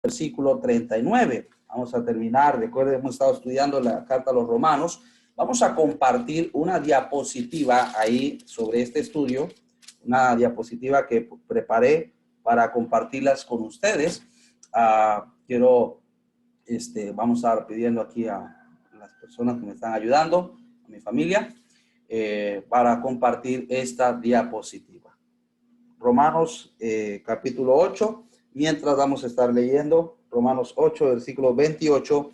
versículo 39. Vamos a terminar. Recuerden, hemos estado estudiando la carta a los Romanos. Vamos a compartir una diapositiva ahí sobre este estudio, una diapositiva que preparé para compartirlas con ustedes. Vamos a estar pidiendo aquí a las personas que me están ayudando, a mi familia, para compartir esta diapositiva. Romanos capítulo 8, mientras vamos a estar leyendo Romanos 8, versículo 28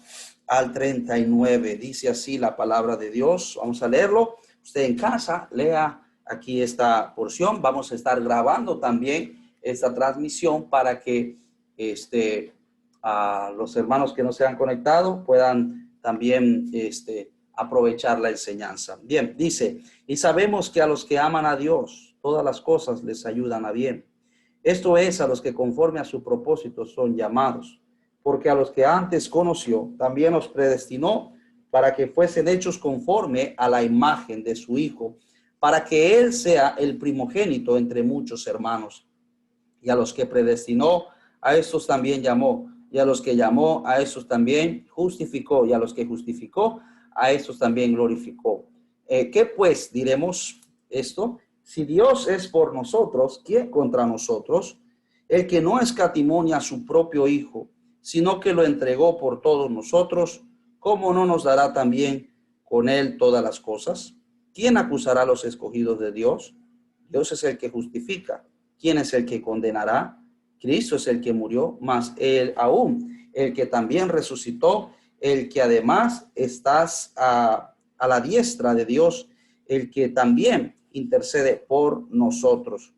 al 39. Dice así la palabra de Dios. Vamos a leerlo. Usted en casa lea aquí esta porción. Vamos a estar grabando también esta transmisión para que los hermanos que no se han conectado puedan también aprovechar la enseñanza. Bien, dice, y sabemos que a los que aman a Dios, todas las cosas les ayudan a bien. Esto es, a los que conforme a su propósito son llamados. Porque a los que antes conoció, también los predestinó para que fuesen hechos conforme a la imagen de su Hijo, para que Él sea el primogénito entre muchos hermanos. Y a los que predestinó, a estos también llamó. Y a los que llamó, a estos también justificó. Y a los que justificó, a estos también glorificó. ¿Qué pues diremos esto? Si Dios es por nosotros, ¿quién contra nosotros? El que no escatimó a su propio Hijo, sino que lo entregó por todos nosotros, ¿cómo no nos dará también con él todas las cosas? ¿Quién acusará a los escogidos de Dios? Dios es el que justifica. ¿Quién es el que condenará? Cristo es el que murió, mas él aún, el que también resucitó, el que además estás a la diestra de Dios, el que también intercede por nosotros.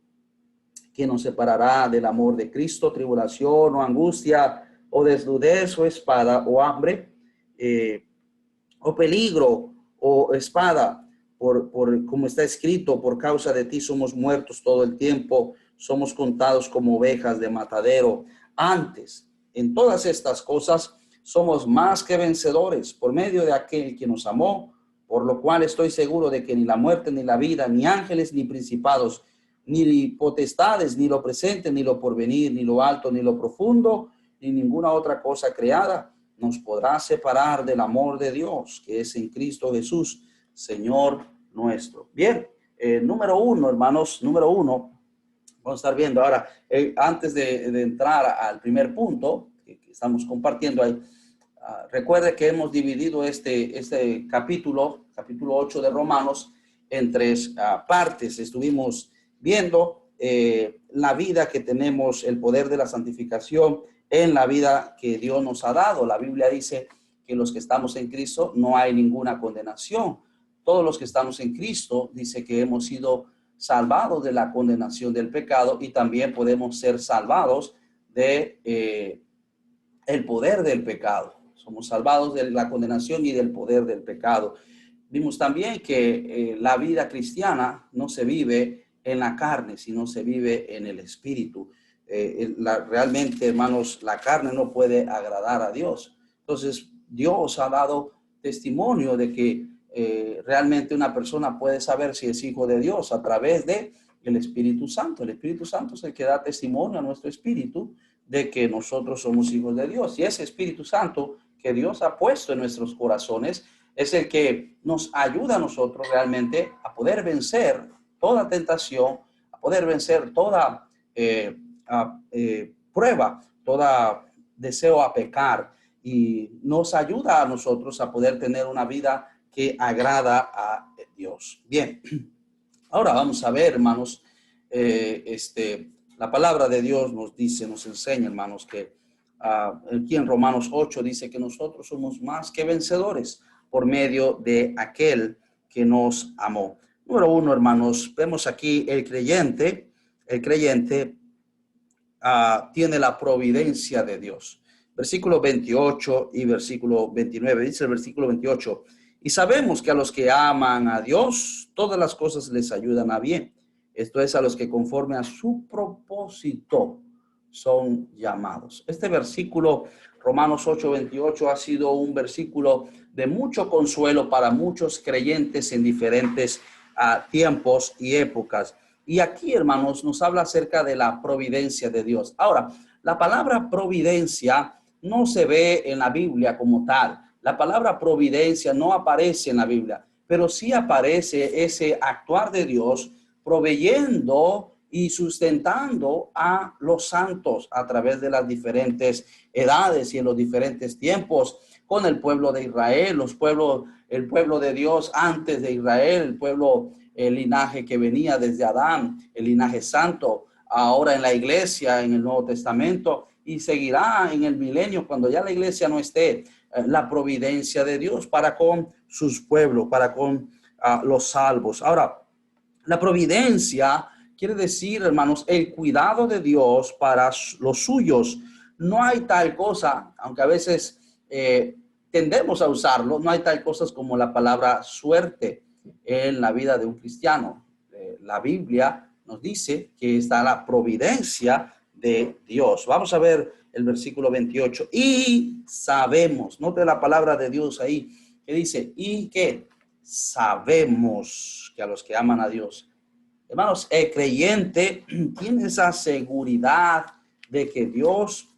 ¿Quién nos separará del amor de Cristo? Tribulación o angustia, o desnudez, o espada, o hambre, o peligro, o espada, por como está escrito, por causa de ti somos muertos todo el tiempo, somos contados como ovejas de matadero. Antes, en todas estas cosas, somos más que vencedores por medio de aquel que nos amó, por lo cual estoy seguro de que ni la muerte, ni la vida, ni ángeles, ni principados, ni potestades, ni lo presente, ni lo porvenir, ni lo alto, ni lo profundo, ni ninguna otra cosa creada nos podrá separar del amor de Dios, que es en Cristo Jesús, Señor nuestro. Bien, número uno, hermanos, número uno, vamos a estar viendo ahora, antes de entrar al primer punto que estamos compartiendo ahí, recuerde que hemos dividido este capítulo 8 de Romanos en tres partes. Estuvimos viendo la vida que tenemos, el poder de la santificación en la vida que Dios nos ha dado. La Biblia dice que los que estamos en Cristo no hay ninguna condenación. Todos los que estamos en Cristo dice que hemos sido salvados de la condenación del pecado y también podemos ser salvados de el poder del pecado. Somos salvados de la condenación y del poder del pecado. Vimos también que la vida cristiana no se vive en la carne, sino se vive en el espíritu. Realmente, hermanos, la carne no puede agradar a Dios. Entonces, Dios ha dado testimonio de que realmente una persona puede saber si es hijo de Dios a través de el Espíritu Santo. El Espíritu Santo es el que da testimonio a nuestro espíritu de que nosotros somos hijos de Dios. Y ese Espíritu Santo que Dios ha puesto en nuestros corazones es el que nos ayuda a nosotros realmente a poder vencer toda tentación, a poder vencer toda prueba, toda deseo a pecar, y nos ayuda a nosotros a poder tener una vida que agrada a Dios. Bien, ahora vamos a ver, hermanos, la palabra de Dios nos dice, nos enseña, hermanos, que aquí en Romanos 8 dice que nosotros somos más que vencedores por medio de aquel que nos amó. Número uno, hermanos, vemos aquí el creyente tiene la providencia de Dios. Versículo 28 y versículo 29, dice el versículo 28, y sabemos que a los que aman a Dios, todas las cosas les ayudan a bien. Esto es, a los que conforme a su propósito son llamados. Este versículo, Romanos 8, 28, ha sido un versículo de mucho consuelo para muchos creyentes en diferentes tiempos y épocas. Y aquí, hermanos, nos habla acerca de la providencia de Dios. Ahora, La palabra providencia no se ve en la Biblia como tal. La palabra providencia no aparece en la Biblia, pero sí aparece ese actuar de Dios proveyendo y sustentando a los santos a través de las diferentes edades y en los diferentes tiempos con el pueblo de Israel, el pueblo de Dios antes de Israel, el linaje que venía desde Adán, el linaje santo, ahora en la iglesia, en el Nuevo Testamento, y seguirá en el milenio cuando ya la iglesia no esté, la providencia de Dios para con sus pueblos, para con los salvos. Ahora, la providencia quiere decir, hermanos, el cuidado de Dios para los suyos. No hay tal cosa, aunque a veces tendemos a usarlo, no hay tal cosas como la palabra suerte en la vida de un cristiano. La Biblia nos dice que está la providencia de Dios. Vamos a ver el versículo 28. Y sabemos, note la palabra de Dios ahí, que dice, y que sabemos que a los que aman a Dios. Hermanos, el creyente tiene esa seguridad de que Dios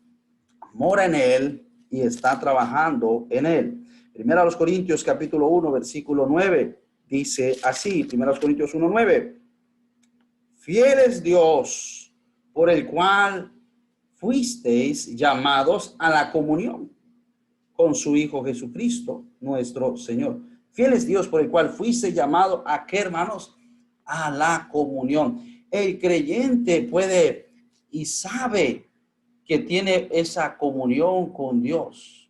mora en él y está trabajando en él. Primera a los Corintios capítulo 1, versículo 9, dice así, Primera a los Corintios 1, 9. Fiel es Dios, por el cual fuisteis llamados a la comunión con su Hijo Jesucristo, nuestro Señor. Fiel es Dios, por el cual fuisteis llamados a qué, hermanos, a la comunión. El creyente puede y sabe que tiene esa comunión con Dios.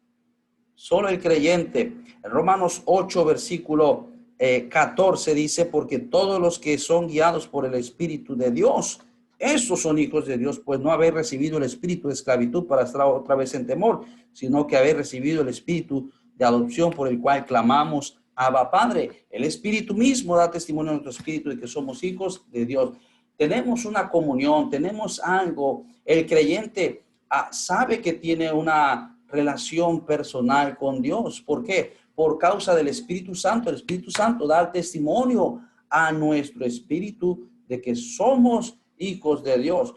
Solo el creyente. En Romanos 8, versículo 14 dice, porque todos los que son guiados por el Espíritu de Dios, esos son hijos de Dios, pues no habéis recibido el espíritu de esclavitud para estar otra vez en temor, sino que habéis recibido el espíritu de adopción por el cual clamamos, Abba Padre. El Espíritu mismo da testimonio a nuestro espíritu de que somos hijos de Dios. Tenemos una comunión, tenemos algo. El creyente sabe que tiene una relación personal con Dios. ¿Por qué? Por causa del Espíritu Santo. El Espíritu Santo da el testimonio a nuestro espíritu de que somos hijos de Dios.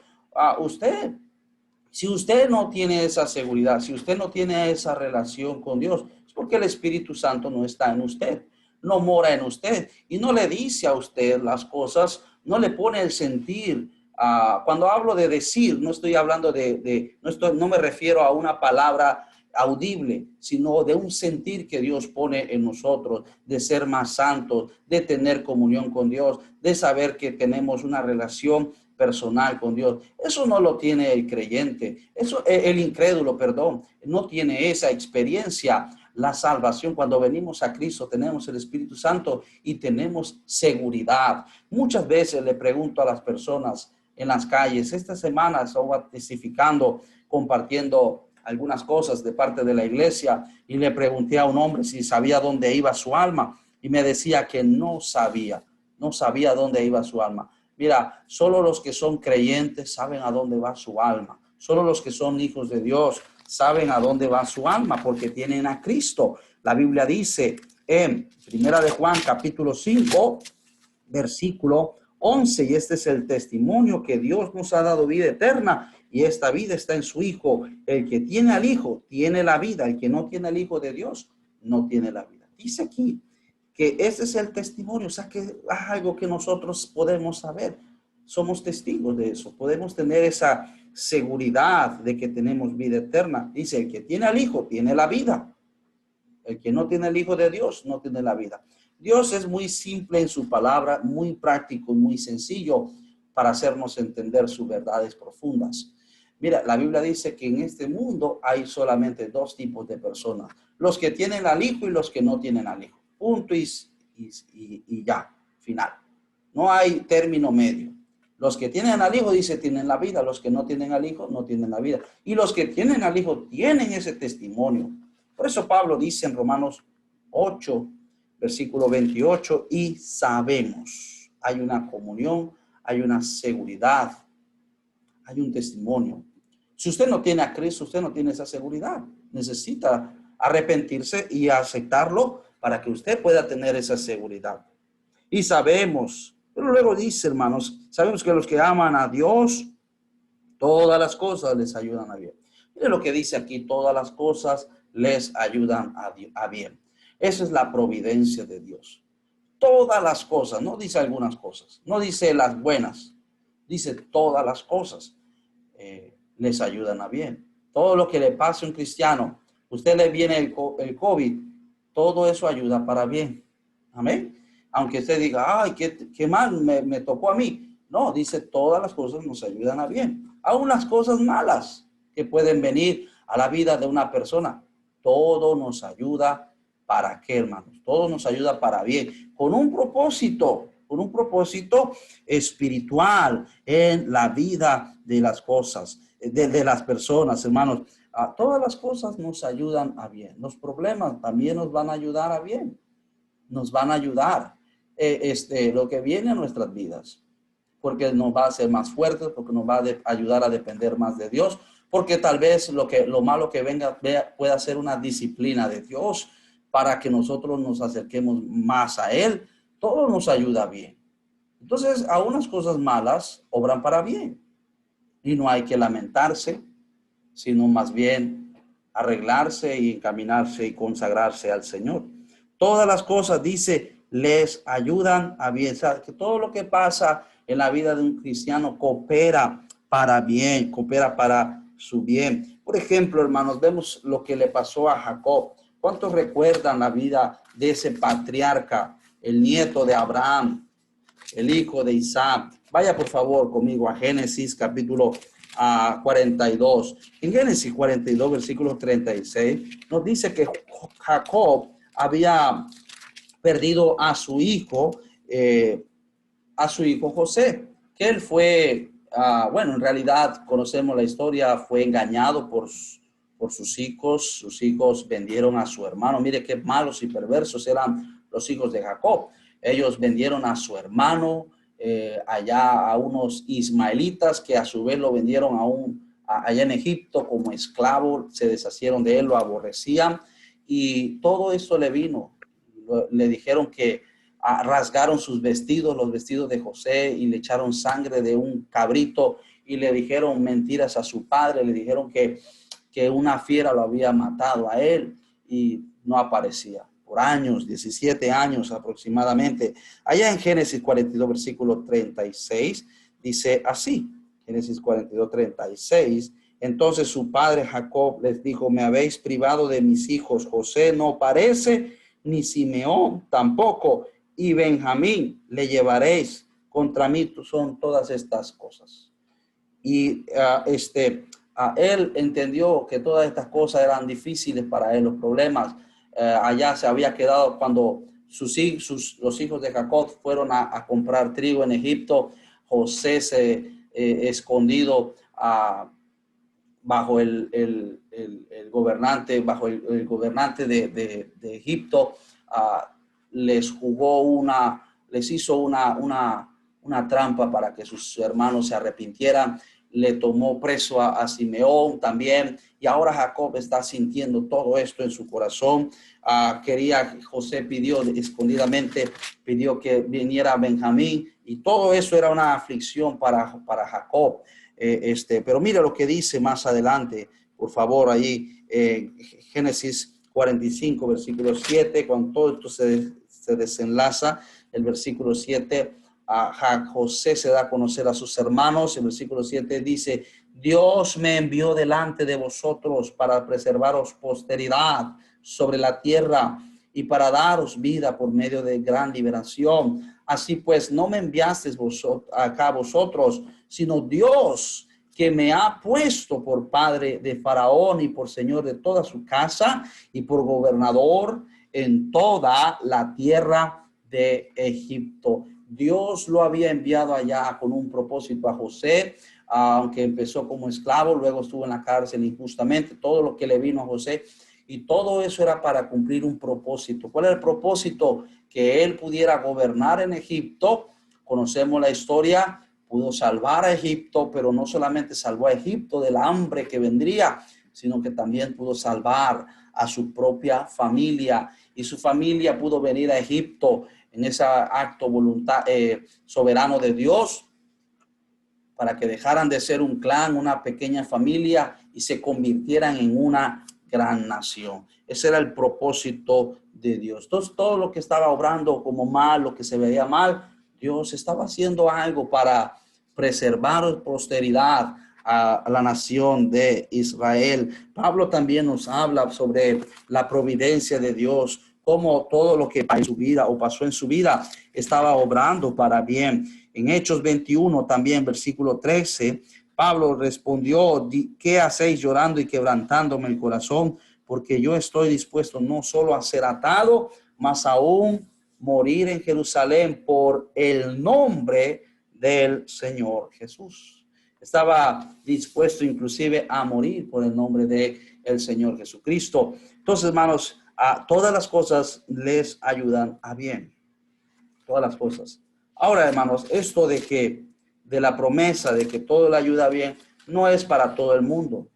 Si usted no tiene esa seguridad, si usted no tiene esa relación con Dios, es porque el Espíritu Santo no está en usted, no mora en usted y no le dice a usted las cosas, no le pone el sentir. Cuando hablo de decir, no estoy hablando no me refiero a una palabra audible, sino de un sentir que Dios pone en nosotros, de ser más santos, de tener comunión con Dios, de saber que tenemos una relación personal con Dios. Eso no lo tiene el creyente, el incrédulo, perdón, no tiene esa experiencia. La salvación, cuando venimos a Cristo, tenemos el Espíritu Santo y tenemos seguridad. Muchas veces le pregunto a las personas en las calles, esta semana estaba testificando, compartiendo algunas cosas de parte de la iglesia y le pregunté a un hombre si sabía dónde iba su alma y me decía que no sabía dónde iba su alma. Mira, solo los que son creyentes saben a dónde va su alma. Solo los que son hijos de Dios saben a dónde va su alma porque tienen a Cristo. La Biblia dice en Primera de Juan capítulo 5, versículo 11, y este es el testimonio que Dios nos ha dado vida eterna y esta vida está en su Hijo. El que tiene al Hijo tiene la vida, el que no tiene al Hijo de Dios no tiene la vida. Dice aquí que ese es el testimonio, o sea que es algo que nosotros podemos saber, somos testigos de eso, podemos tener esa seguridad de que tenemos vida eterna. Dice, el que tiene al Hijo tiene la vida, el que no tiene el Hijo de Dios no tiene la vida. Dios es muy simple en su palabra, muy práctico, muy sencillo para hacernos entender sus verdades profundas. Mira, la Biblia dice que en este mundo hay solamente dos tipos de personas, los que tienen al Hijo y los que no tienen al Hijo. Punto y ya, final. No hay término medio. Los que tienen al Hijo, dice, tienen la vida. Los que no tienen al Hijo, no tienen la vida. Y los que tienen al Hijo tienen ese testimonio. Por eso Pablo dice en Romanos 8, versículo 28, y sabemos, hay una comunión, hay una seguridad, hay un testimonio. Si usted no tiene a Cristo, usted no tiene esa seguridad. Necesita arrepentirse y aceptarlo para que usted pueda tener esa seguridad. Y sabemos, pero luego dice, hermanos, sabemos que los que aman a Dios, Todas las cosas les ayudan a bien. Mire lo que dice aquí, todas las cosas les ayudan a bien. Esa es la providencia de Dios. Todas las cosas, no dice algunas cosas, no dice las buenas, dice todas las cosas les ayudan a bien. Todo lo que le pase a un cristiano, usted le viene el COVID, todo eso ayuda para bien. Amén. Aunque usted diga, ay, qué mal me tocó a mí. No, dice todas las cosas nos ayudan a bien. Aún las cosas malas que pueden venir a la vida de una persona, todo nos ayuda para qué, hermanos. Todo nos ayuda para bien, con un propósito espiritual en la vida de las cosas, de las personas, hermanos. Todas las cosas nos ayudan a bien. Los problemas también nos van a ayudar a bien. Nos van a ayudar lo que viene a nuestras vidas, porque nos va a hacer más fuertes, porque nos va a ayudar a depender más de Dios, porque tal vez lo malo que venga pueda ser una disciplina de Dios para que nosotros nos acerquemos más a Él. Todo nos ayuda bien. Entonces, a unas cosas malas obran para bien y no hay que lamentarse, sino más bien arreglarse y encaminarse y consagrarse al Señor. Todas las cosas, dice, les ayudan a bien. O sea, que todo lo que pasa en la vida de un cristiano coopera para bien, coopera para su bien. Por ejemplo, hermanos, vemos lo que le pasó a Jacob. ¿Cuántos recuerdan la vida de ese patriarca, el nieto de Abraham, el hijo de Isaac? Vaya por favor conmigo a Génesis capítulo 42. En Génesis 42, versículo 36, nos dice que Jacob había perdido a su hijo José, que él fue, bueno, en realidad conocemos la historia, fue engañado por sus hijos vendieron a su hermano. Mire qué malos y perversos eran los hijos de Jacob. Ellos vendieron a su hermano allá a unos ismaelitas que a su vez lo vendieron allá en Egipto como esclavo, se deshacieron de él, lo aborrecían y todo eso le vino. Le dijeron que rasgaron sus vestidos, los vestidos de José, y le echaron sangre de un cabrito y le dijeron mentiras a su padre, le dijeron que una fiera lo había matado a él y no aparecía. Por años, 17 años aproximadamente. Allá en Génesis 42, versículo 36, dice así, Génesis 42, 36, entonces su padre Jacob les dijo, me habéis privado de mis hijos, José no parece, ni Simeón tampoco, y Benjamín le llevaréis, contra mí son todas estas cosas. Y él entendió que todas estas cosas eran difíciles para él, los problemas. Allá se había quedado cuando los hijos de Jacob fueron a comprar trigo en Egipto. José se escondido bajo el gobernante, el gobernante de Egipto, les hizo una trampa para que sus hermanos se arrepintieran. Le tomó preso a Simeón también, y ahora Jacob está sintiendo todo esto en su corazón. José pidió escondidamente, pidió que viniera Benjamín, y todo eso era una aflicción para Jacob. Pero mira lo que dice más adelante, por favor, ahí, Génesis 45, versículo 7, cuando todo esto se desenlaza, el versículo 7, José se da a conocer a sus hermanos. El versículo 7 dice, Dios me envió delante de vosotros para preservaros posteridad sobre la tierra y para daros vida por medio de gran liberación. Así pues, no me enviasteis acá vosotros, sino Dios, que me ha puesto por padre de Faraón y por señor de toda su casa y por gobernador en toda la tierra de Egipto. Dios lo había enviado allá con un propósito a José, aunque empezó como esclavo, luego estuvo en la cárcel injustamente, todo lo que le vino a José, y todo eso era para cumplir un propósito. ¿Cuál era el propósito? Que él pudiera gobernar en Egipto. Conocemos la historia, pudo salvar a Egipto, pero no solamente salvó a Egipto del hambre que vendría, sino que también pudo salvar a su propia familia, y su familia pudo venir a Egipto en ese acto soberano de Dios. para que dejaran de ser un clan, una pequeña familia y se convirtieran en una gran nación. Ese era el propósito de Dios. Entonces, todo lo que estaba obrando como mal, lo que se veía mal, Dios estaba haciendo algo para preservar posteridad a la nación de Israel. Pablo también nos habla sobre la providencia de Dios, cómo todo lo que pasó en su vida o pasó en su vida estaba obrando para bien. En Hechos 21, también versículo 13, Pablo respondió: ¿qué hacéis llorando y quebrantándome el corazón? Porque yo estoy dispuesto no solo a ser atado, mas aún morir en Jerusalén por el nombre del Señor Jesús. Estaba dispuesto inclusive a morir por el nombre de el Señor Jesucristo. Entonces, hermanos, a todas las cosas les ayudan a bien. Todas las cosas. Ahora, hermanos, esto de la promesa de que todo le ayuda bien, no es para todo el mundo.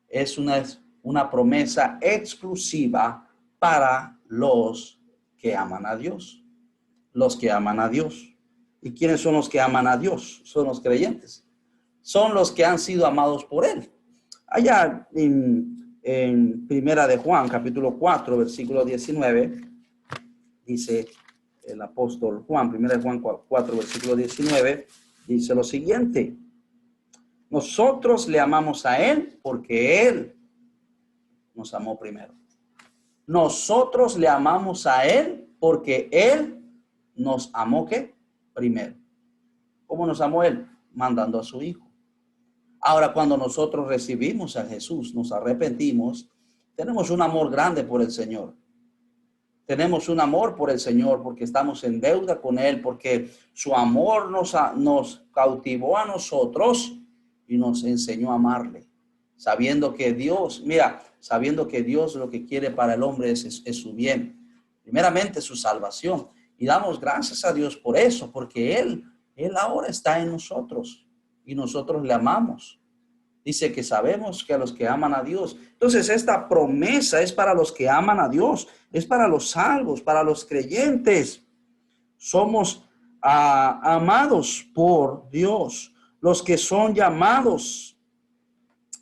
Es una promesa exclusiva para los que aman a Dios. Los que aman a Dios. ¿Y quiénes son los que aman a Dios? Son los creyentes. Son los que han sido amados por Él. Allá en Primera de Juan, capítulo 4, versículo 19, dice el apóstol Juan, Primera de Juan 4, versículo 19, dice lo siguiente: nosotros le amamos a Él porque Él nos amó primero. Nosotros le amamos a Él porque Él nos amó, ¿qué? Primero. ¿Cómo nos amó Él? Mandando a su Hijo. Ahora, cuando nosotros recibimos a Jesús, nos arrepentimos, tenemos un amor grande por el Señor. Tenemos un amor por el Señor porque estamos en deuda con Él, porque su amor nos cautivó a nosotros y nos enseñó a amarle. Sabiendo que Dios lo que quiere para el hombre es su bien. Primeramente su salvación. Y damos gracias a Dios por eso, porque Él ahora está en nosotros y nosotros le amamos. Dice que sabemos que a los que aman a Dios. Entonces, esta promesa es para los que aman a Dios, es para los salvos, para los creyentes. Somos amados por Dios. Los que son llamados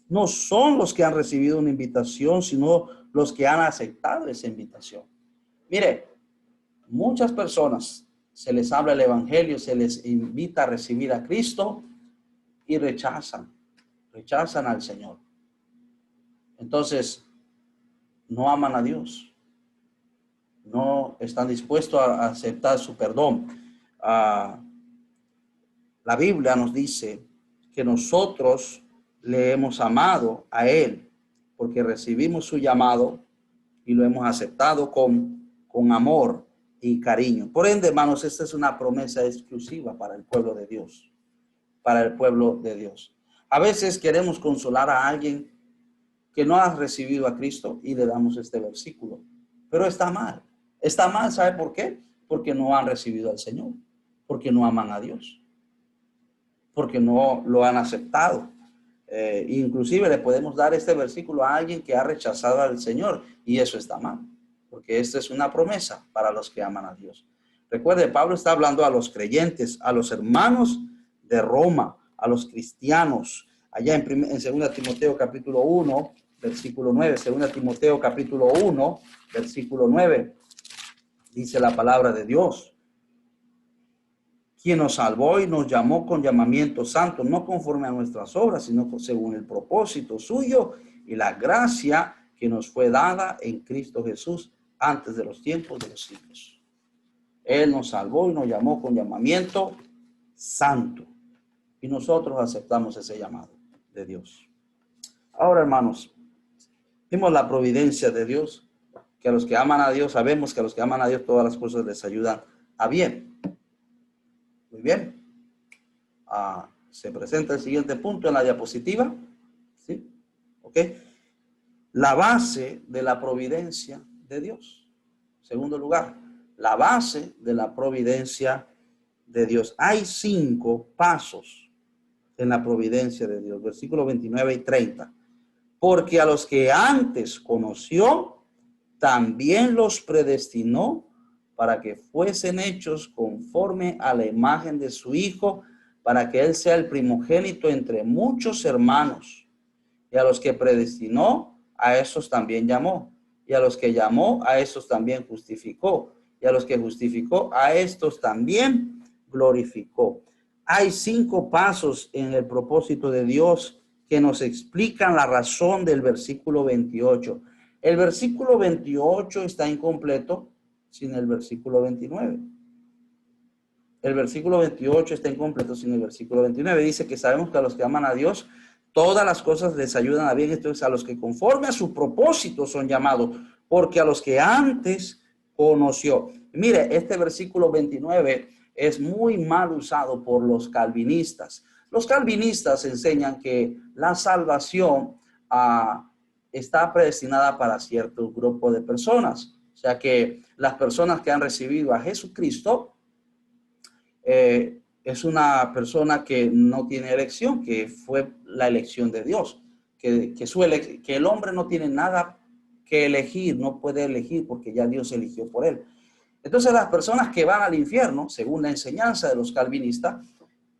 no son los que han recibido una invitación, sino los que han aceptado esa invitación. Mire, muchas personas se les habla el evangelio, se les invita a recibir a Cristo y rechazan al Señor. Entonces, no aman a Dios. No están dispuestos a aceptar su perdón. La Biblia nos dice que nosotros le hemos amado a Él porque recibimos su llamado y lo hemos aceptado con amor y cariño. Por ende, hermanos, esta es una promesa exclusiva para el pueblo de Dios. Para el pueblo de Dios. A veces queremos consolar a alguien que no ha recibido a Cristo y le damos este versículo. Pero está mal. Está mal, ¿sabe por qué? Porque no han recibido al Señor. Porque no aman a Dios. Porque no lo han aceptado. Inclusive le podemos dar este versículo a alguien que ha rechazado al Señor. Y eso está mal. Porque esta es una promesa para los que aman a Dios. Recuerde, Pablo está hablando a los creyentes, a los hermanos de Roma, a los cristianos, allá en 2 Timoteo capítulo 1, versículo 9, 2 Timoteo capítulo 1, versículo 9, dice la palabra de Dios: quien nos salvó y nos llamó con llamamiento santo, no conforme a nuestras obras, sino según el propósito suyo y la gracia que nos fue dada en Cristo Jesús antes de los tiempos de los siglos. Él nos salvó y nos llamó con llamamiento santo. Y nosotros aceptamos ese llamado de Dios. Ahora, hermanos, vimos la providencia de Dios, que a los que aman a Dios, sabemos que a los que aman a Dios todas las cosas les ayudan a bien. Muy bien. Se presenta el siguiente punto en la diapositiva. ¿Sí? ¿Ok? La base de la providencia de Dios. Segundo lugar, la base de la providencia de Dios. Hay 5 pasos en la providencia de Dios. Versículos 29 y 30. Porque a los que antes conoció, también los predestinó para que fuesen hechos conforme a la imagen de su Hijo, para que él sea el primogénito entre muchos hermanos. Y a los que predestinó, a esos también llamó. Y a los que llamó, a esos también justificó. Y a los que justificó, a estos también glorificó. Hay 5 pasos en el propósito de Dios que nos explican la razón del versículo 28. El versículo 28 está incompleto sin el versículo 29. El versículo 28 está incompleto sin el versículo 29. Dice que sabemos que a los que aman a Dios, todas las cosas les ayudan a bien. Entonces, a los que conforme a su propósito son llamados, porque a los que antes conoció. Mire, este versículo 29 es muy mal usado por los calvinistas. Los calvinistas enseñan que la salvación está predestinada para cierto grupo de personas. O sea que las personas que han recibido a Jesucristo, es una persona que no tiene elección, que fue la elección de Dios, que el hombre no tiene nada que elegir, no puede elegir porque ya Dios eligió por él. Entonces las personas que van al infierno, según la enseñanza de los calvinistas,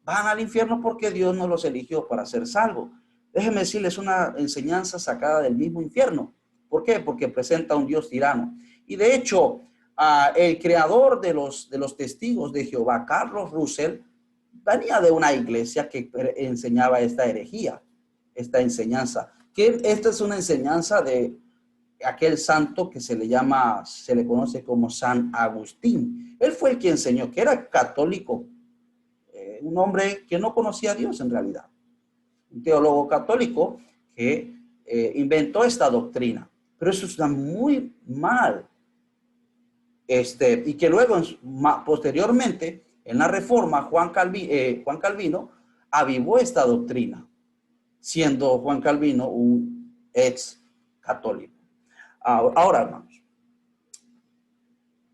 van al infierno porque Dios no los eligió para ser salvos. Déjenme decirles una enseñanza sacada del mismo infierno. ¿Por qué? Porque presenta un Dios tirano. Y de hecho, el creador de los testigos de Jehová, Carlos Russell, venía de una iglesia que enseñaba esta herejía, esta enseñanza. Que esta es una enseñanza de aquel santo que se le conoce como San Agustín. Él fue el que enseñó, que era católico, un hombre que no conocía a Dios en realidad, un teólogo católico que inventó esta doctrina. Pero eso está muy mal. Y que luego, posteriormente, en la Reforma, Juan Calvino avivó esta doctrina, siendo Juan Calvino un ex católico. Ahora, hermanos,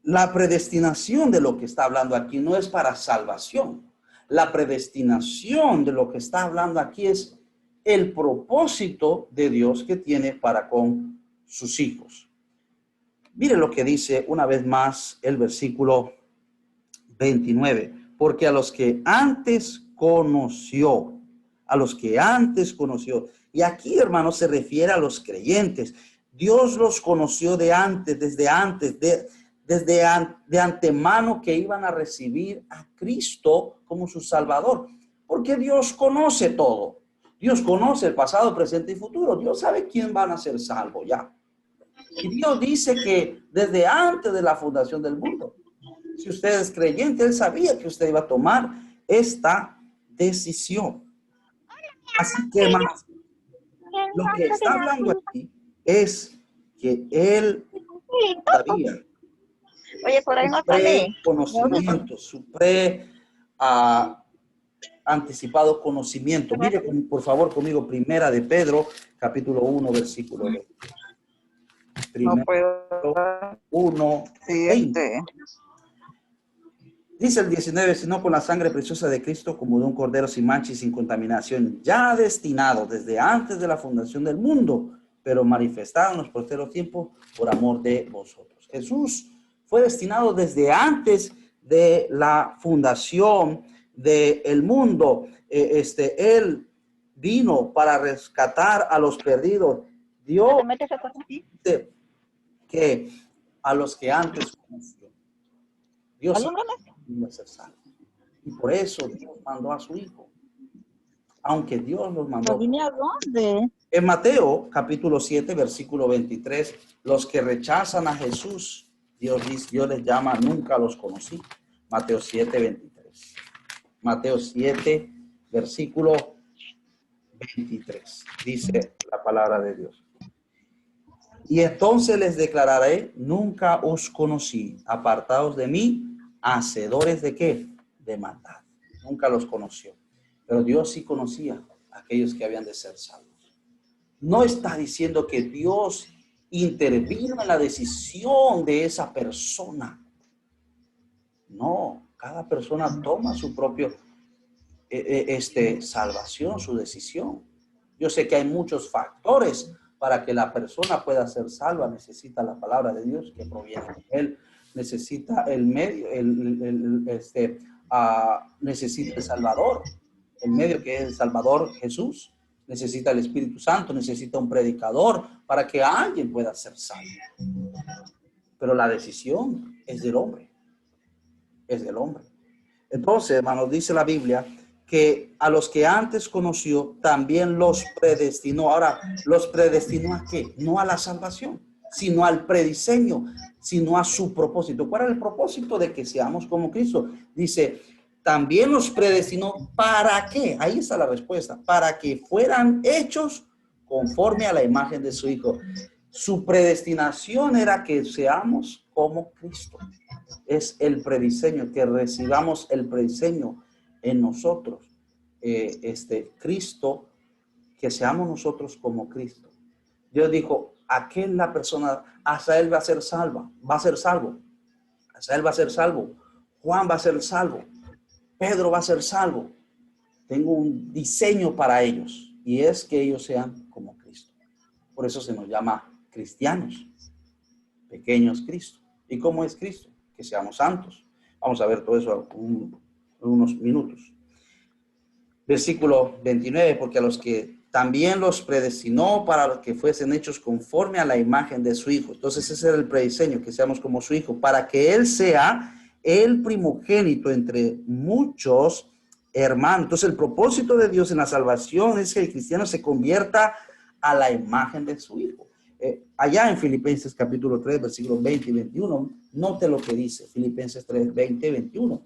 la predestinación de lo que está hablando aquí no es para salvación. La predestinación de lo que está hablando aquí es el propósito de Dios que tiene para con sus hijos. Mire lo que dice una vez más el versículo 29. Porque a los que antes conoció, y aquí, hermanos, se refiere a los creyentes. Dios los conoció de antemano que iban a recibir a Cristo como su Salvador. Porque Dios conoce todo. Dios conoce el pasado, presente y futuro. Dios sabe quién van a ser salvos ya. Y Dios dice que desde antes de la fundación del mundo, si usted es creyente, Él sabía que usted iba a tomar esta decisión. Así que, hermanos, lo que está hablando aquí es que Él sabía. Oye, por ahí no sale. Conocimiento, su anticipado conocimiento. Mire, por favor, conmigo, Primera de Pedro, capítulo 1, versículo 20. Primero, 1, 20. Dice el 19, sino con la sangre preciosa de Cristo, como de un cordero sin mancha y sin contaminación, ya destinado desde antes de la fundación del mundo, pero manifestado en los posteros tiempos por amor de vosotros. Jesús fue destinado desde antes de la fundación del mundo. Él vino para rescatar a los perdidos. Dios dice que a los que antes conoció. Dios iba a ser salvo. Y por eso Dios mandó a su Hijo. Aunque Dios los mandó. En Mateo, capítulo 7, versículo 23, los que rechazan a Jesús, Dios les llama, nunca los conocí. Mateo 7, 23. Mateo 7, versículo 23. Dice la palabra de Dios. Y entonces les declararé, nunca os conocí, apartados de mí, hacedores de ¿qué? De maldad. Nunca los conoció. Pero Dios sí conocía a aquellos que habían de ser salvos. No está diciendo que Dios intervino en la decisión de esa persona. No, cada persona toma su propio salvación, su decisión. Yo sé que hay muchos factores para que la persona pueda ser salva. Necesita la palabra de Dios que proviene de Él. Necesita el medio, necesita el Salvador. el medio que es el Salvador Jesús. Necesita el Espíritu Santo, necesita un predicador para que alguien pueda ser salvo. Pero la decisión es del hombre. Es del hombre. Entonces, hermanos, dice la Biblia que a los que antes conoció también los predestinó. Ahora, ¿los predestinó a qué? No a la salvación, sino al prediseño, sino a su propósito. ¿Cuál era el propósito de que seamos como Cristo? Dice, también los predestinó, ¿para qué? Ahí está la respuesta. Para que fueran hechos conforme a la imagen de su Hijo. Su predestinación era que seamos como Cristo. Es el prediseño, que recibamos el prediseño en nosotros. Cristo, que seamos nosotros como Cristo. Dios dijo, aquel la persona, hasta él va a ser salva, va a ser salvo. Hasta él va a ser salvo. Juan va a ser salvo. Pedro va a ser salvo. Tengo un diseño para ellos y es que ellos sean como Cristo. Por eso se nos llama cristianos, pequeños Cristo. ¿Y cómo es Cristo? Que seamos santos. Vamos a ver todo eso en unos minutos. Versículo 29, porque a los que también los predestinó para que fuesen hechos conforme a la imagen de su Hijo. Entonces ese era el prediseño, que seamos como su Hijo, para que Él sea el primogénito entre muchos hermanos. Entonces el propósito de Dios en la salvación es que el cristiano se convierta a la imagen de su Hijo. Allá en Filipenses capítulo 3, versículos 20 y 21, note lo que dice Filipenses 3, 20 y 21.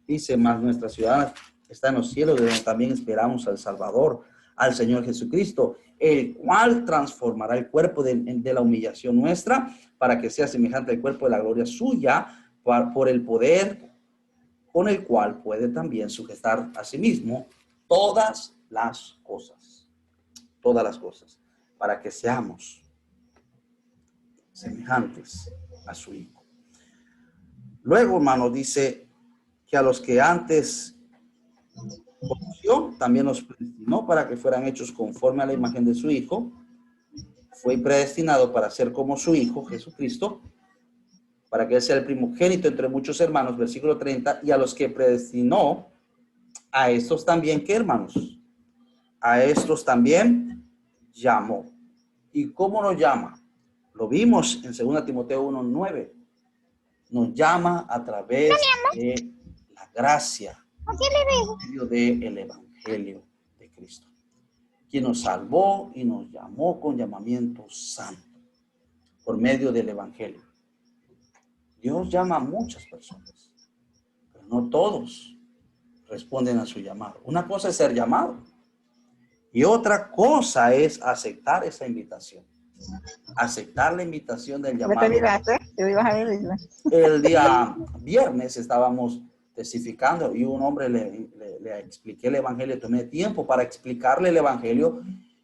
Dice, más nuestra ciudad está en los cielos, de donde también esperamos al Salvador, al Señor Jesucristo, el cual transformará el cuerpo de la humillación nuestra para que sea semejante al cuerpo de la gloria suya, por el poder con el cual puede también sujetar a sí mismo todas las cosas, para que seamos semejantes a su Hijo. Luego, hermano, dice que a los que antes conoció, también los predestinó para que fueran hechos conforme a la imagen de su Hijo. Fue predestinado para ser como su Hijo, Jesucristo, para que Él sea el primogénito entre muchos hermanos, versículo 30, y a los que predestinó, a estos también, ¿qué hermanos? A estos también llamó. ¿Y cómo nos llama? Lo vimos en 2 Timoteo 1:9. Nos llama a través de la gracia, por medio del Evangelio de Cristo, quien nos salvó y nos llamó con llamamiento santo, por medio del Evangelio. Dios llama a muchas personas, pero no todos responden a su llamado. Una cosa es ser llamado y otra cosa es aceptar esa invitación. Aceptar la invitación del llamado. El día viernes estábamos testificando y un hombre le expliqué el evangelio. Tomé tiempo para explicarle el evangelio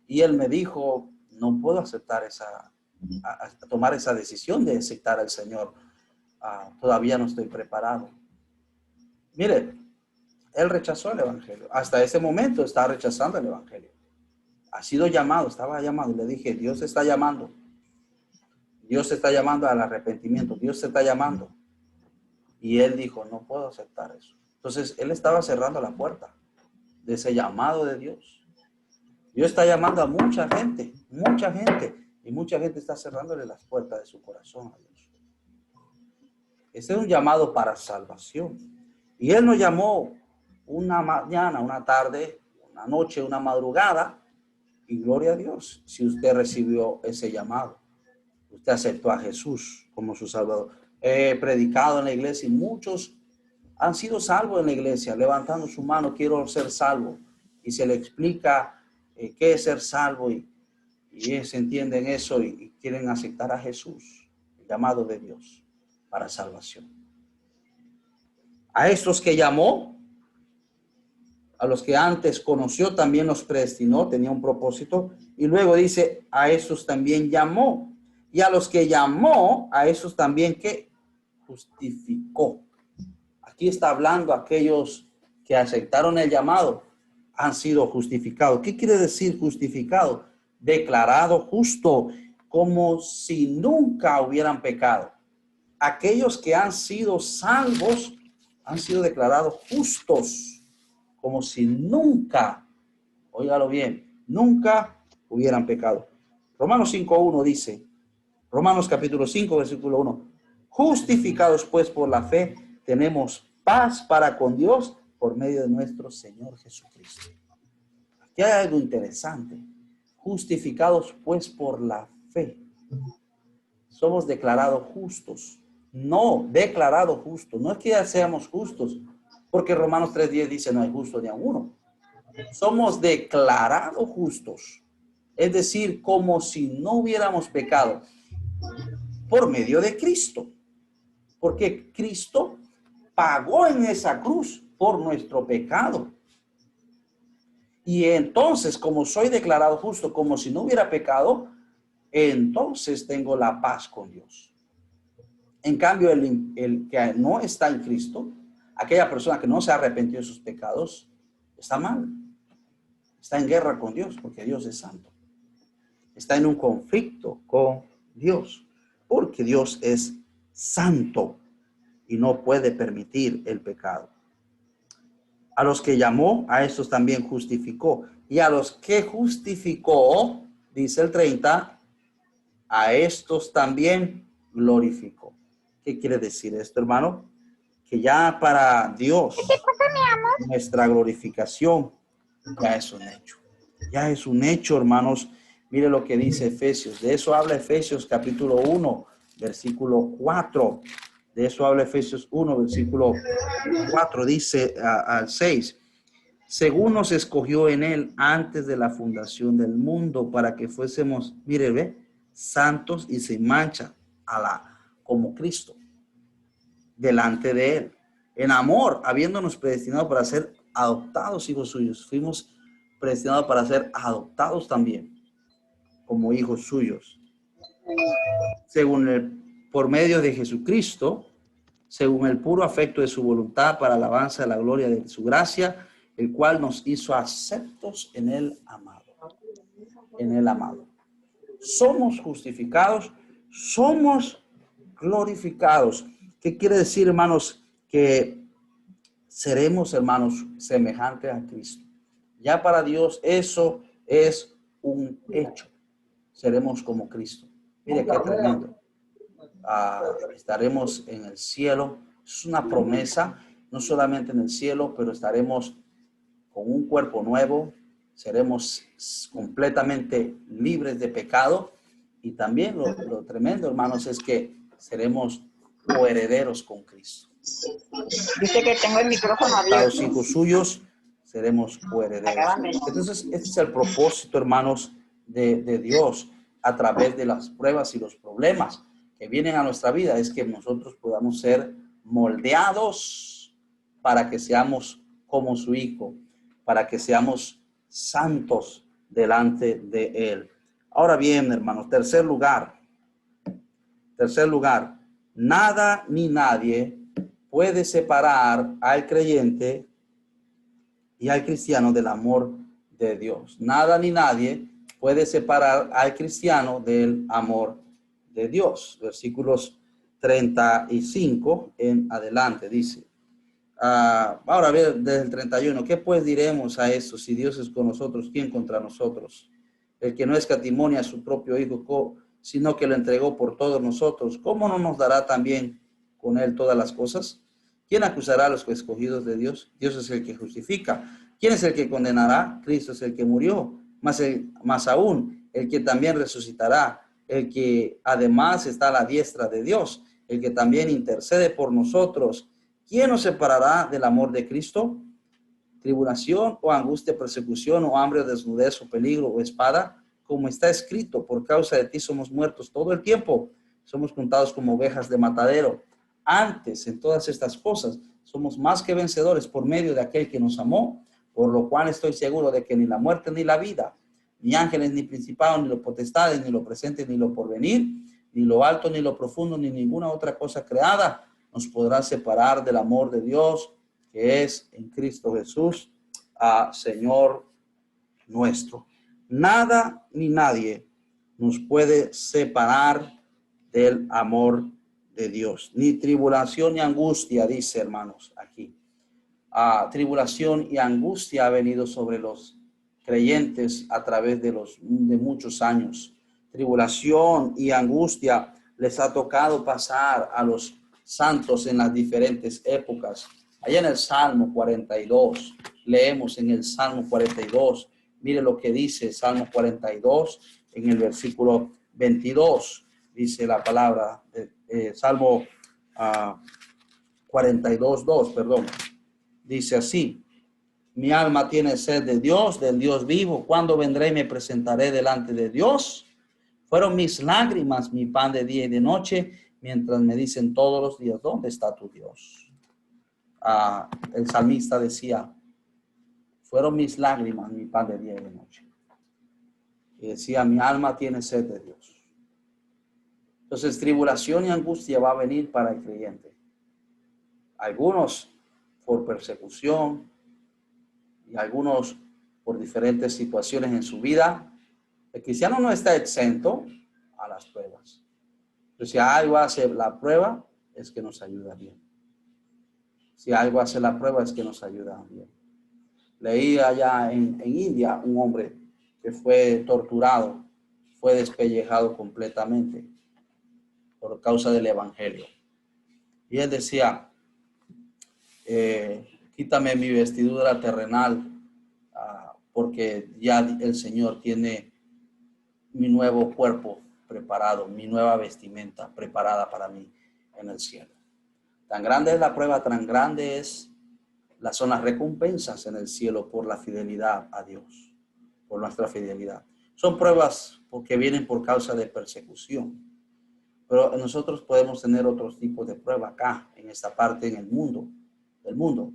y él me dijo, no puedo aceptar tomar esa decisión de aceptar al Señor. Todavía no estoy preparado. Mire, él rechazó el evangelio. Hasta ese momento está rechazando el evangelio. Ha sido llamado, estaba llamado. Le dije, Dios está llamando. Dios está llamando al arrepentimiento. Dios te está llamando. Y él dijo, no puedo aceptar eso. Entonces, él estaba cerrando la puerta de ese llamado de Dios. Dios está llamando a mucha gente. Y mucha gente está cerrándole las puertas de su corazón a Dios. Este es un llamado para salvación. Y Él nos llamó una mañana, una tarde, una noche, una madrugada. Y gloria a Dios si usted recibió ese llamado. Usted aceptó a Jesús como su Salvador. He predicado en la iglesia y muchos han sido salvos en la iglesia, levantando su mano, quiero ser salvo. Y se le explica qué es ser salvo y ellos entienden eso y quieren aceptar a Jesús, el llamado de Dios para salvación. A estos que llamó, a los que antes conoció, también los predestinó, tenía un propósito. Y luego dice, a estos también llamó. Y a los que llamó, a esos también que justificó. Aquí está hablando aquellos que aceptaron el llamado, han sido justificados. ¿Qué quiere decir justificado? Declarado justo, como si nunca hubieran pecado. Aquellos que han sido salvos han sido declarados justos, como si nunca, óigalo bien, nunca hubieran pecado. Romanos 5:1 dice, Romanos capítulo 5, versículo 1, justificados pues por la fe, tenemos paz para con Dios por medio de nuestro Señor Jesucristo. Aquí hay algo interesante. Justificados pues por la fe. Somos declarados justos. No, declarados justos. No es que ya seamos justos, porque Romanos 3:10 dice no hay justo ni a uno. Somos declarados justos. Es decir, como si no hubiéramos pecado por medio de Cristo. Porque Cristo pagó en esa cruz por nuestro pecado. Y entonces, como soy declarado justo, como si no hubiera pecado, entonces tengo la paz con Dios. En cambio, el que no está en Cristo, aquella persona que no se ha arrepentido de sus pecados, está mal. Está en guerra con Dios porque Dios es santo. Está en un conflicto con Dios porque Dios es santo y no puede permitir el pecado. A los que llamó, a estos también justificó. Y a los que justificó, dice el 30, a estos también glorificó. ¿Qué quiere decir esto, hermano? Que ya para Dios, nuestra glorificación ya es un hecho. Ya es un hecho, hermanos. Mire lo que dice Efesios. De eso habla Efesios capítulo 1, versículo 4. De eso habla Efesios 1, versículo 4. Dice al 6. Según nos escogió en él antes de la fundación del mundo para que fuésemos, mire, ve, santos y sin mancha como Cristo delante de él. En amor, habiéndonos predestinado para ser adoptados hijos suyos. Fuimos predestinados para ser adoptados también como hijos suyos. Por medio de Jesucristo, según el puro afecto de su voluntad para alabanza de la gloria de su gracia, el cual nos hizo aceptos en el amado. En el amado. Somos justificados, somos glorificados. ¿Qué quiere decir, hermanos? Que seremos, hermanos, semejantes a Cristo. Ya para Dios eso es un hecho. Seremos como Cristo. Mire qué tremendo. Estaremos en el cielo. Es una promesa, no solamente en el cielo, pero estaremos con un cuerpo nuevo, seremos completamente libres de pecado y también lo tremendo, hermanos, es que seremos coherederos con Cristo. Dice que tengo el micrófono abierto. Los hijos suyos seremos coherederos. Entonces, este es el propósito, hermanos, de Dios a través de las pruebas y los problemas que vienen a nuestra vida, es que nosotros podamos ser moldeados para que seamos como su Hijo, para que seamos santos delante de Él. Ahora bien, hermanos, tercer lugar, nada ni nadie puede separar al creyente y al cristiano del amor de Dios. Nada ni nadie puede separar al cristiano del amor de Dios. Versículos 35 en adelante dice. Ahora a ver, desde el 31, ¿qué pues diremos a esto? Si Dios es con nosotros, ¿quién contra nosotros? El que no escatimó a su propio Hijo, sino que lo entregó por todos nosotros, ¿cómo no nos dará también con él todas las cosas? ¿Quién acusará a los escogidos de Dios? Dios es el que justifica. ¿Quién es el que condenará? Cristo es el que murió, más aún, el que también resucitará, el que además está a la diestra de Dios, el que también intercede por nosotros. ¿Quién nos separará del amor de Cristo? ¿Tribulación o angustia, persecución o hambre, o desnudez o peligro o espada? Como está escrito, por causa de ti somos muertos todo el tiempo. Somos contados como ovejas de matadero. Antes, en todas estas cosas, somos más que vencedores por medio de aquel que nos amó, por lo cual estoy seguro de que ni la muerte ni la vida, ni ángeles, ni principados, ni los potestades, ni lo presente, ni lo porvenir, ni lo alto, ni lo profundo, ni ninguna otra cosa creada nos podrá separar del amor de Dios que es en Cristo Jesús, Señor nuestro. Nada ni nadie nos puede separar del amor de Dios. Ni tribulación ni angustia, dice, hermanos, aquí. tribulación y angustia ha venido sobre los creyentes a través de muchos años. Tribulación y angustia les ha tocado pasar a los santos en las diferentes épocas. Allá en el Salmo 42, leemos en el Salmo 42, mire lo que dice Salmo 42 en el versículo 22, dice la palabra, Salmo 42, 2, perdón, dice así: mi alma tiene sed de Dios, del Dios vivo. ¿Cuándo vendré y me presentaré delante de Dios? Fueron mis lágrimas mi pan de día y de noche, mientras me dicen todos los días, ¿dónde está tu Dios? El salmista decía, fueron mis lágrimas mi pan de día y de noche. Y decía, mi alma tiene sed de Dios. Entonces, tribulación y angustia va a venir para el creyente. Algunos por persecución y algunos por diferentes situaciones en su vida. El cristiano no está exento a las pruebas. Pero si algo hace la prueba, es que nos ayuda bien. Si algo hace la prueba, es que nos ayuda bien. Leí allá en India un hombre que fue torturado, fue despellejado completamente por causa del evangelio. Y él decía, quítame mi vestidura terrenal, porque ya el Señor tiene mi nuevo cuerpo preparado, mi nueva vestimenta preparada para mí en el cielo. Tan grande es la prueba, tan grande son las recompensas en el cielo por la fidelidad a Dios, por nuestra fidelidad. Son pruebas porque vienen por causa de persecución, pero nosotros podemos tener otros tipos de prueba acá, en esta parte, en el mundo, del mundo.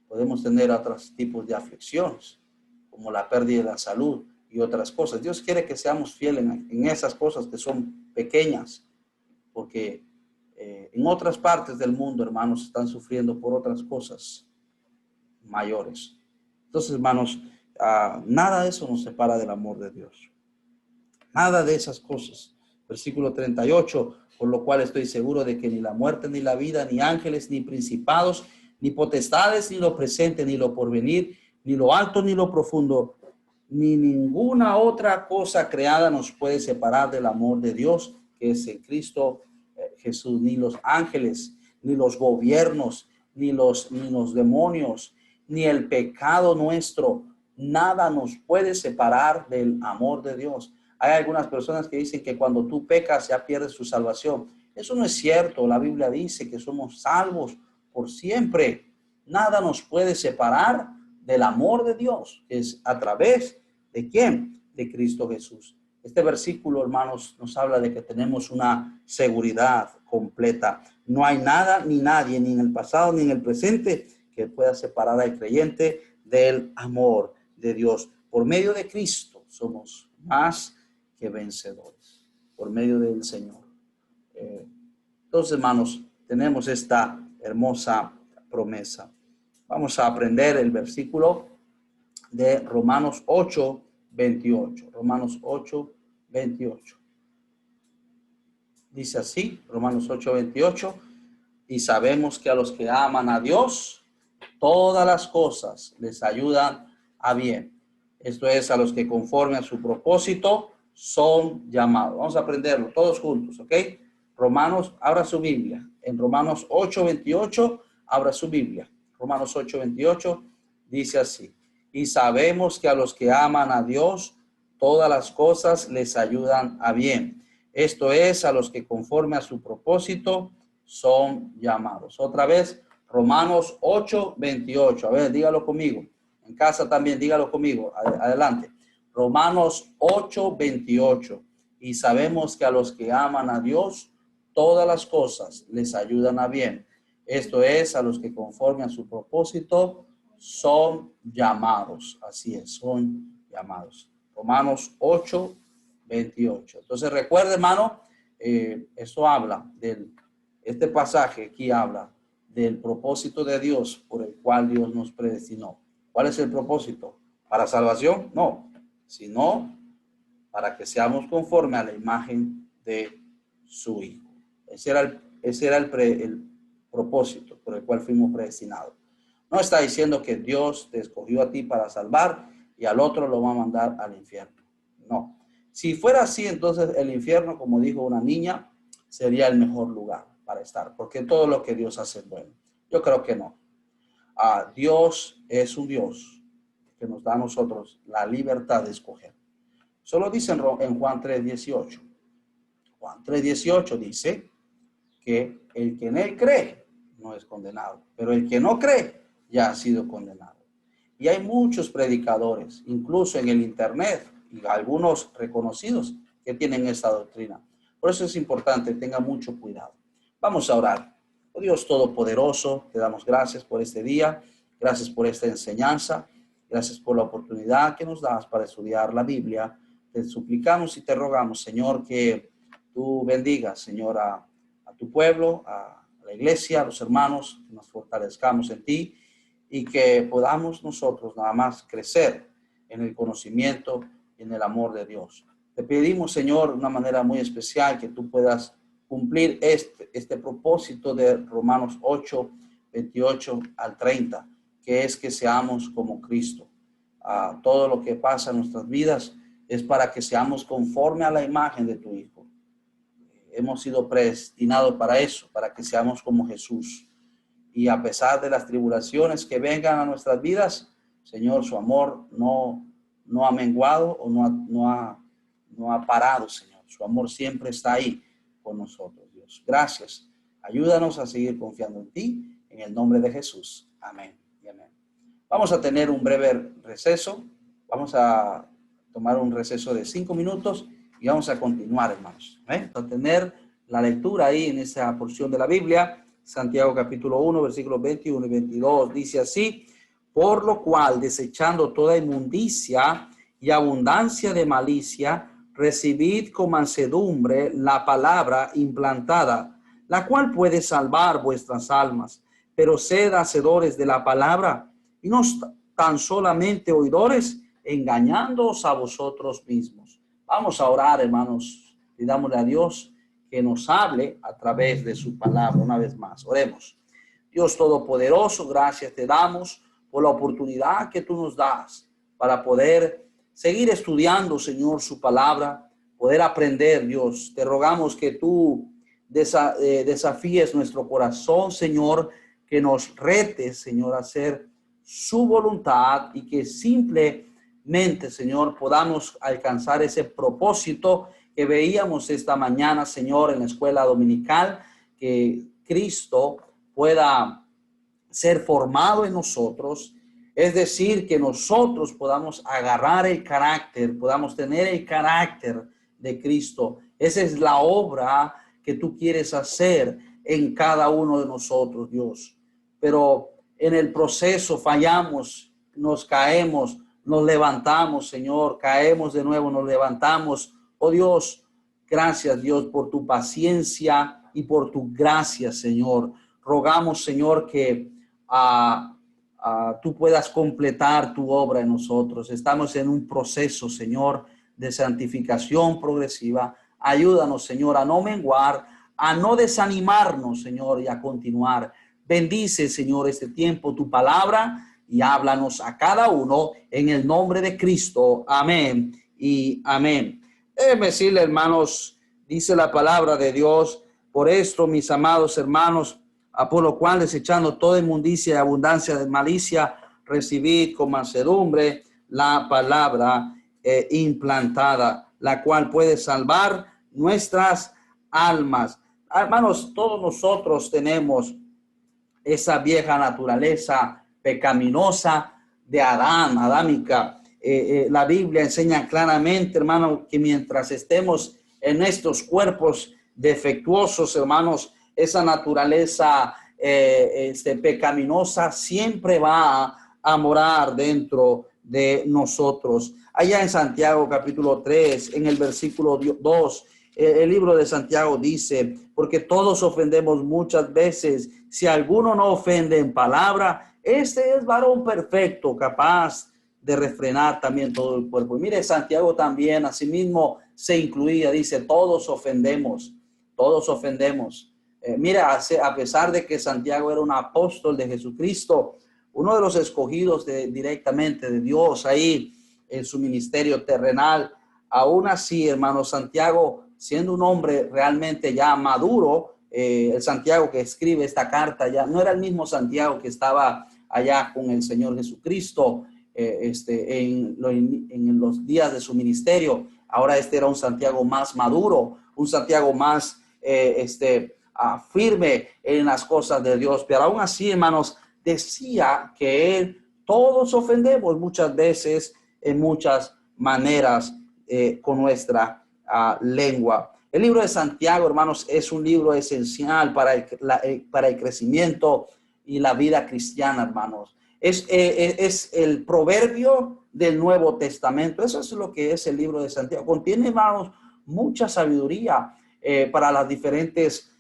Podemos tener otros tipos de aflicciones, como la pérdida de la salud y otras cosas. Dios quiere que seamos fieles en esas cosas que son pequeñas, porque en otras partes del mundo, hermanos, están sufriendo por otras cosas mayores. Entonces, hermanos, nada de eso nos separa del amor de Dios. Nada de esas cosas. Versículo 38, por lo cual estoy seguro de que ni la muerte, ni la vida, ni ángeles, ni principados, ni potestades, ni lo presente, ni lo porvenir, ni lo alto, ni lo profundo, ni ninguna otra cosa creada nos puede separar del amor de Dios, que es en Cristo Jesús. Ni los ángeles, ni los gobiernos, ni los demonios, ni el pecado nuestro, nada nos puede separar del amor de Dios. Hay algunas personas que dicen que cuando tú pecas ya pierdes tu salvación. Eso no es cierto. La Biblia dice que somos salvos por siempre. Nada nos puede separar del amor de Dios, que es a través de ¿quién? De Cristo Jesús. Este versículo, hermanos, nos habla de que tenemos una seguridad completa. No hay nada ni nadie, ni en el pasado ni en el presente, que pueda separar al creyente del amor de Dios. Por medio de Cristo somos más que vencedores, por medio del Señor. Entonces, hermanos, tenemos esta hermosa promesa. Vamos a aprender el versículo de Romanos 8, 28. Romanos 8, 28. Dice así, Romanos 8, 28. Y sabemos que a los que aman a Dios, todas las cosas les ayudan a bien. Esto es, a los que conforme a su propósito son llamados. Vamos a aprenderlo todos juntos, ¿ok? Romanos, abra su Biblia. En Romanos 8, 28, abra su Biblia. Romanos 8, 28 dice así. Y sabemos que a los que aman a Dios, todas las cosas les ayudan a bien. Esto es, a los que conforme a su propósito son llamados. Otra vez, Romanos 8, 28. A ver, dígalo conmigo. En casa también, dígalo conmigo. Adelante. Romanos 8, 28. Y sabemos que a los que aman a Dios, todas las cosas les ayudan a bien. Esto es, a los que conforme a su propósito son llamados. Así es, son llamados. Romanos 8, 28. Entonces recuerde, hermano, esto habla este pasaje aquí habla del propósito de Dios por el cual Dios nos predestinó. ¿Cuál es el propósito? ¿Para salvación? No, sino para que seamos conforme a la imagen de su Hijo. Ese era el propósito por el cual fuimos predestinados. No está diciendo que Dios te escogió a ti para salvar y al otro lo va a mandar al infierno. No. Si fuera así, entonces el infierno, como dijo una niña, sería el mejor lugar para estar, porque todo lo que Dios hace es bueno. Yo creo que no. Dios es un Dios que nos da a nosotros la libertad de escoger. Solo dice en Juan 3:18. Juan 3:18 dice que el que en él cree no es condenado, pero el que no cree ya ha sido condenado. Y hay muchos predicadores, incluso en el internet, y algunos reconocidos que tienen esta doctrina. Por eso es importante, tenga mucho cuidado. Vamos a orar. Oh Dios Todopoderoso, te damos gracias por este día, gracias por esta enseñanza, gracias por la oportunidad que nos das para estudiar la Biblia. Te suplicamos y te rogamos, Señor, que tú bendigas, Señor, a tu pueblo, a la iglesia, a los hermanos, que nos fortalezcamos en ti y que podamos nosotros nada más crecer en el conocimiento y en el amor de Dios. Te pedimos, Señor, de una manera muy especial que tú puedas cumplir este propósito de Romanos 8:28 al 30, que es que seamos como Cristo. Todo lo que pasa en nuestras vidas es para que seamos conforme a la imagen de tu Hijo. Hemos sido predestinados para eso, para que seamos como Jesús. Y a pesar de las tribulaciones que vengan a nuestras vidas, Señor, su amor no ha menguado o no ha parado, Señor. Su amor siempre está ahí con nosotros, Dios. Gracias. Ayúdanos a seguir confiando en ti, en el nombre de Jesús. Amén y amén. Vamos a tener un breve receso. Vamos a tomar un receso de 5 minutos y vamos a continuar, hermanos. Vamos a tener la lectura ahí en esa porción de la Biblia. Santiago capítulo 1, versículos 21 y 22. Dice así: por lo cual, desechando toda inmundicia y abundancia de malicia, recibid con mansedumbre la palabra implantada, la cual puede salvar vuestras almas. Pero sed hacedores de la palabra y no tan solamente oidores, engañándoos a vosotros mismos. Vamos a orar, hermanos. Pidámosle a Dios que nos hable a través de su palabra. Una vez más, oremos. Dios Todopoderoso, gracias te damos por la oportunidad que tú nos das para poder seguir estudiando, Señor, su palabra, poder aprender, Dios. Te rogamos que tú desafíes nuestro corazón, Señor, que nos retes, Señor, a hacer su voluntad y que simplemente, Señor, podamos alcanzar ese propósito que veíamos esta mañana, Señor, en la escuela dominical, que Cristo pueda ser formado en nosotros, es decir, que nosotros podamos agarrar el carácter, podamos tener el carácter de Cristo. Esa es la obra que tú quieres hacer en cada uno de nosotros, Dios. Pero en el proceso fallamos, nos caemos, nos levantamos, Señor, caemos de nuevo, nos levantamos. Oh Dios, gracias, Dios, por tu paciencia y por tu gracia, Señor. Rogamos, Señor, que tú puedas completar tu obra en nosotros. Estamos en un proceso, Señor, de santificación progresiva. Ayúdanos, Señor, a no menguar, a no desanimarnos, Señor, y a continuar. Bendice, Señor, este tiempo, tu palabra, y háblanos a cada uno en el nombre de Cristo. Amén y amén. Déjenme decirle, hermanos, dice la palabra de Dios: por esto, mis amados hermanos, por lo cual, desechando toda inmundicia y abundancia de malicia, recibid con mansedumbre la palabra implantada, la cual puede salvar nuestras almas. Hermanos, todos nosotros tenemos esa vieja naturaleza pecaminosa de Adán, adámica. La Biblia enseña claramente, hermano, que mientras estemos en estos cuerpos defectuosos, hermanos, esa naturaleza pecaminosa siempre va a morar dentro de nosotros. Allá en Santiago capítulo 3, en el versículo 2, el libro de Santiago dice: porque todos ofendemos muchas veces. Si alguno no ofende en palabra, este es varón perfecto, capaz de refrenar también todo el cuerpo. Y mire, Santiago también asimismo se incluía, dice: todos ofendemos, todos ofendemos. Mira, a pesar de que Santiago era un apóstol de Jesucristo, uno de los escogidos directamente de Dios ahí en su ministerio terrenal. Aún así, hermano, Santiago, siendo un hombre realmente ya maduro, el Santiago que escribe esta carta ya no era el mismo Santiago que estaba allá con el Señor Jesucristo en los días de su ministerio. Ahora este era un Santiago más maduro, un Santiago más firme en las cosas de Dios. Pero aún así, hermanos, decía que todos ofendemos muchas veces en muchas maneras con nuestra lengua. El libro de Santiago, hermanos, es un libro esencial para el crecimiento y la vida cristiana, hermanos. Es el proverbio del Nuevo Testamento. Eso es lo que es el libro de Santiago. Contiene, hermanos, mucha sabiduría para las diferentes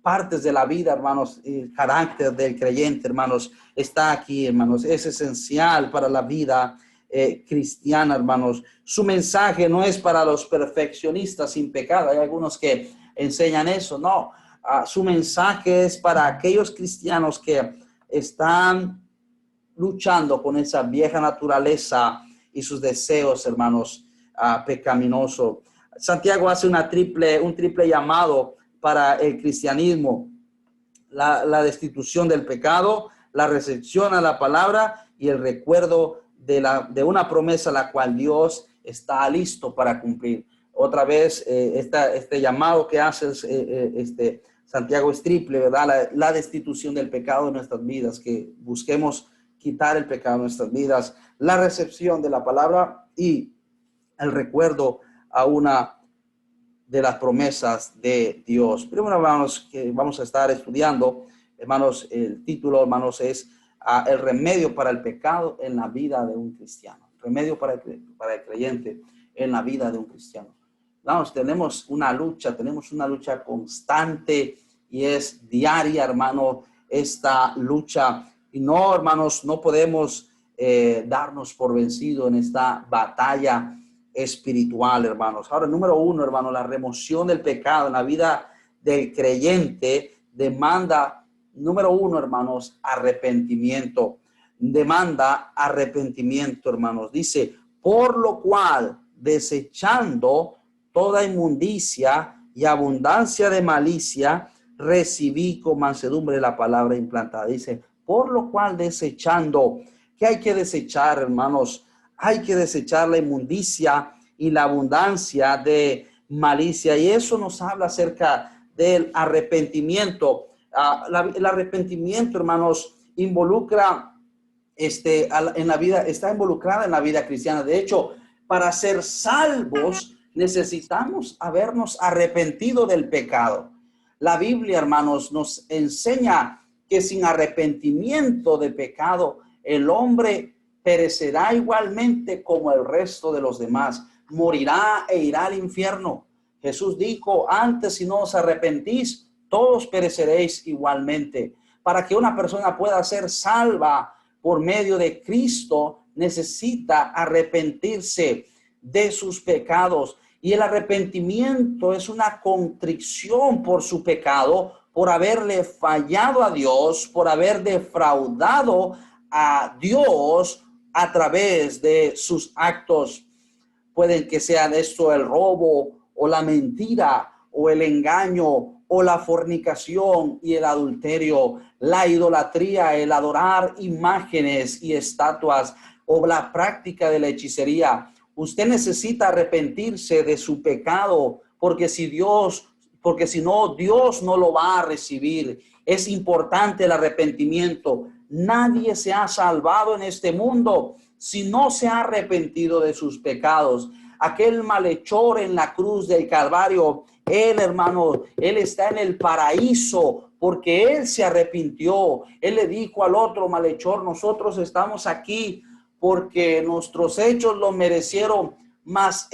partes de la vida, hermanos. El carácter del creyente, hermanos, está aquí, hermanos. Es esencial para la vida cristiana, hermanos. Su mensaje no es para los perfeccionistas sin pecado. Hay algunos que enseñan eso. No, su mensaje es para aquellos cristianos que están luchando con esa vieja naturaleza y sus deseos, hermanos, pecaminosos. Santiago hace un triple llamado para el cristianismo: la destitución del pecado, la recepción a la palabra y el recuerdo de una promesa la cual Dios está listo para cumplir. Otra vez, este llamado que hace Santiago es triple, ¿verdad? La destitución del pecado de nuestras vidas, que busquemos quitar el pecado de nuestras vidas, la recepción de la palabra y el recuerdo a una de las promesas de Dios. Primero, hermanos, que vamos a estar estudiando, hermanos, el título, hermanos, es el remedio para el pecado en la vida de un cristiano. Remedio para el creyente en la vida de un cristiano. Vamos, tenemos una lucha constante y es diaria, hermano, esta lucha. Y no, hermanos, no podemos darnos por vencido en esta batalla espiritual, hermanos. Ahora, número uno, hermano, la remoción del pecado en la vida del creyente demanda, número uno, hermanos, arrepentimiento. Demanda arrepentimiento, hermanos. Dice, por lo cual, desechando toda inmundicia y abundancia de malicia, recibí con mansedumbre la palabra implantada. Dice, por lo cual, desechando. ¿Qué hay que desechar, hermanos? Hay que desechar la inmundicia y la abundancia de malicia. Y eso nos habla acerca del arrepentimiento. El arrepentimiento, hermanos, involucra en la vida, está involucrada en la vida cristiana. De hecho, para ser salvos necesitamos habernos arrepentido del pecado. La Biblia, hermanos, nos enseña que sin arrepentimiento de pecado, el hombre perecerá igualmente como el resto de los demás. Morirá e irá al infierno. Jesús dijo, antes si no os arrepentís, todos pereceréis igualmente. Para que una persona pueda ser salva por medio de Cristo, necesita arrepentirse de sus pecados. Y el arrepentimiento es una contrición por su pecado, por haberle fallado a Dios, por haber defraudado a Dios a través de sus actos. Pueden que sean esto el robo o la mentira o el engaño o la fornicación y el adulterio, la idolatría, el adorar imágenes y estatuas o la práctica de la hechicería. Usted necesita arrepentirse de su pecado porque si no, Dios no lo va a recibir. Es importante el arrepentimiento. Nadie se ha salvado en este mundo si no se ha arrepentido de sus pecados. Aquel malhechor en la cruz del Calvario, él, hermano, él está en el paraíso porque él se arrepintió. Él le dijo al otro malhechor, nosotros estamos aquí porque nuestros hechos lo merecieron, mas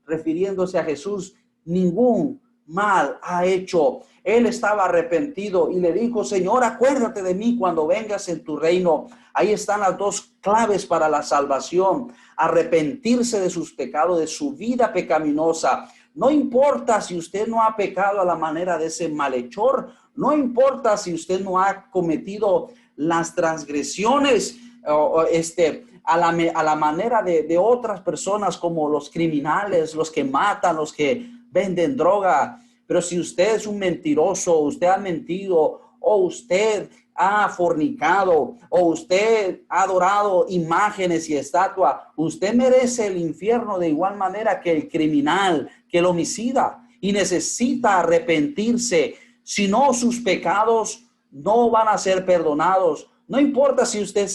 refiriéndose a Jesús, ningún mal ha hecho. Él estaba arrepentido y le dijo, Señor, acuérdate de mí cuando vengas en tu reino. Ahí están las dos claves para la salvación: arrepentirse de sus pecados, de su vida pecaminosa. No importa si usted no ha pecado a la manera de ese malhechor, no importa si usted no ha cometido las transgresiones a la manera de otras personas, como los criminales, los que matan, los que venden droga. Pero si usted es un mentiroso, usted ha mentido, o usted ha fornicado, o usted ha adorado imágenes y estatuas, usted merece el infierno de igual manera que el criminal, que el homicida, y necesita arrepentirse. Si no, sus pecados no van a ser perdonados. No importa si usted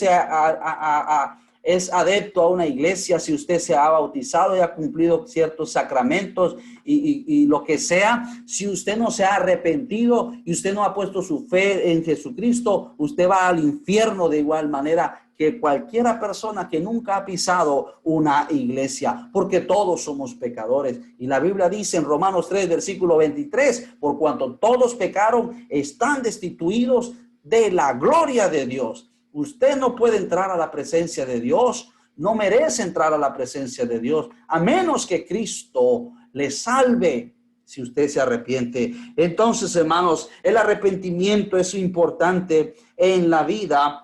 es adepto a una iglesia, si usted se ha bautizado y ha cumplido ciertos sacramentos y lo que sea, si usted no se ha arrepentido y usted no ha puesto su fe en Jesucristo, usted va al infierno de igual manera que cualquiera persona que nunca ha pisado una iglesia, porque todos somos pecadores. Y la Biblia dice en Romanos 3, versículo 23, por cuanto todos pecaron, están destituidos de la gloria de Dios. Usted no puede entrar a la presencia de Dios, no merece entrar a la presencia de Dios, a menos que Cristo le salve si usted se arrepiente. Entonces, hermanos, el arrepentimiento es importante en la vida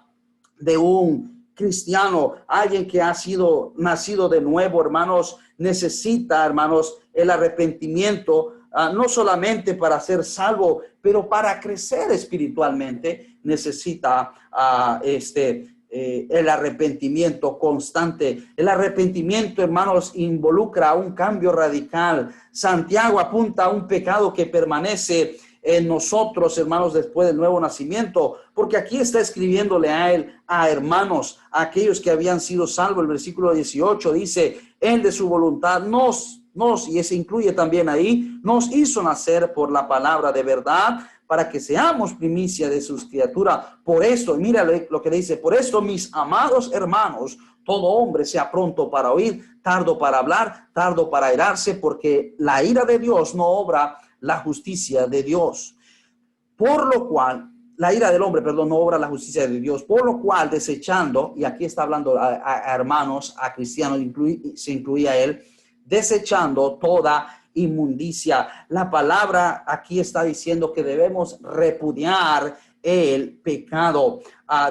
de un cristiano, alguien que ha sido nacido de nuevo, hermanos. Necesita, hermanos, el arrepentimiento, no solamente para ser salvo, pero para crecer espiritualmente. Necesita el arrepentimiento constante. El arrepentimiento, hermanos, involucra un cambio radical. Santiago apunta a un pecado que permanece en nosotros, hermanos, después del nuevo nacimiento, porque aquí está escribiéndole a él, a hermanos, a aquellos que habían sido salvos. El versículo 18 dice: él de su voluntad y ese incluye también ahí, nos hizo nacer por la palabra de verdad, para que seamos primicia de sus criaturas. Por esto, mira lo que dice: por esto, mis amados hermanos, todo hombre sea pronto para oír, tardo para hablar, tardo para airarse, porque la ira de Dios no obra la justicia de Dios. Por lo cual, la ira del hombre, no obra la justicia de Dios. Por lo cual, desechando, y aquí está hablando a hermanos, a cristianos, se incluía él, desechando toda inmundicia. La palabra aquí está diciendo que debemos repudiar el pecado.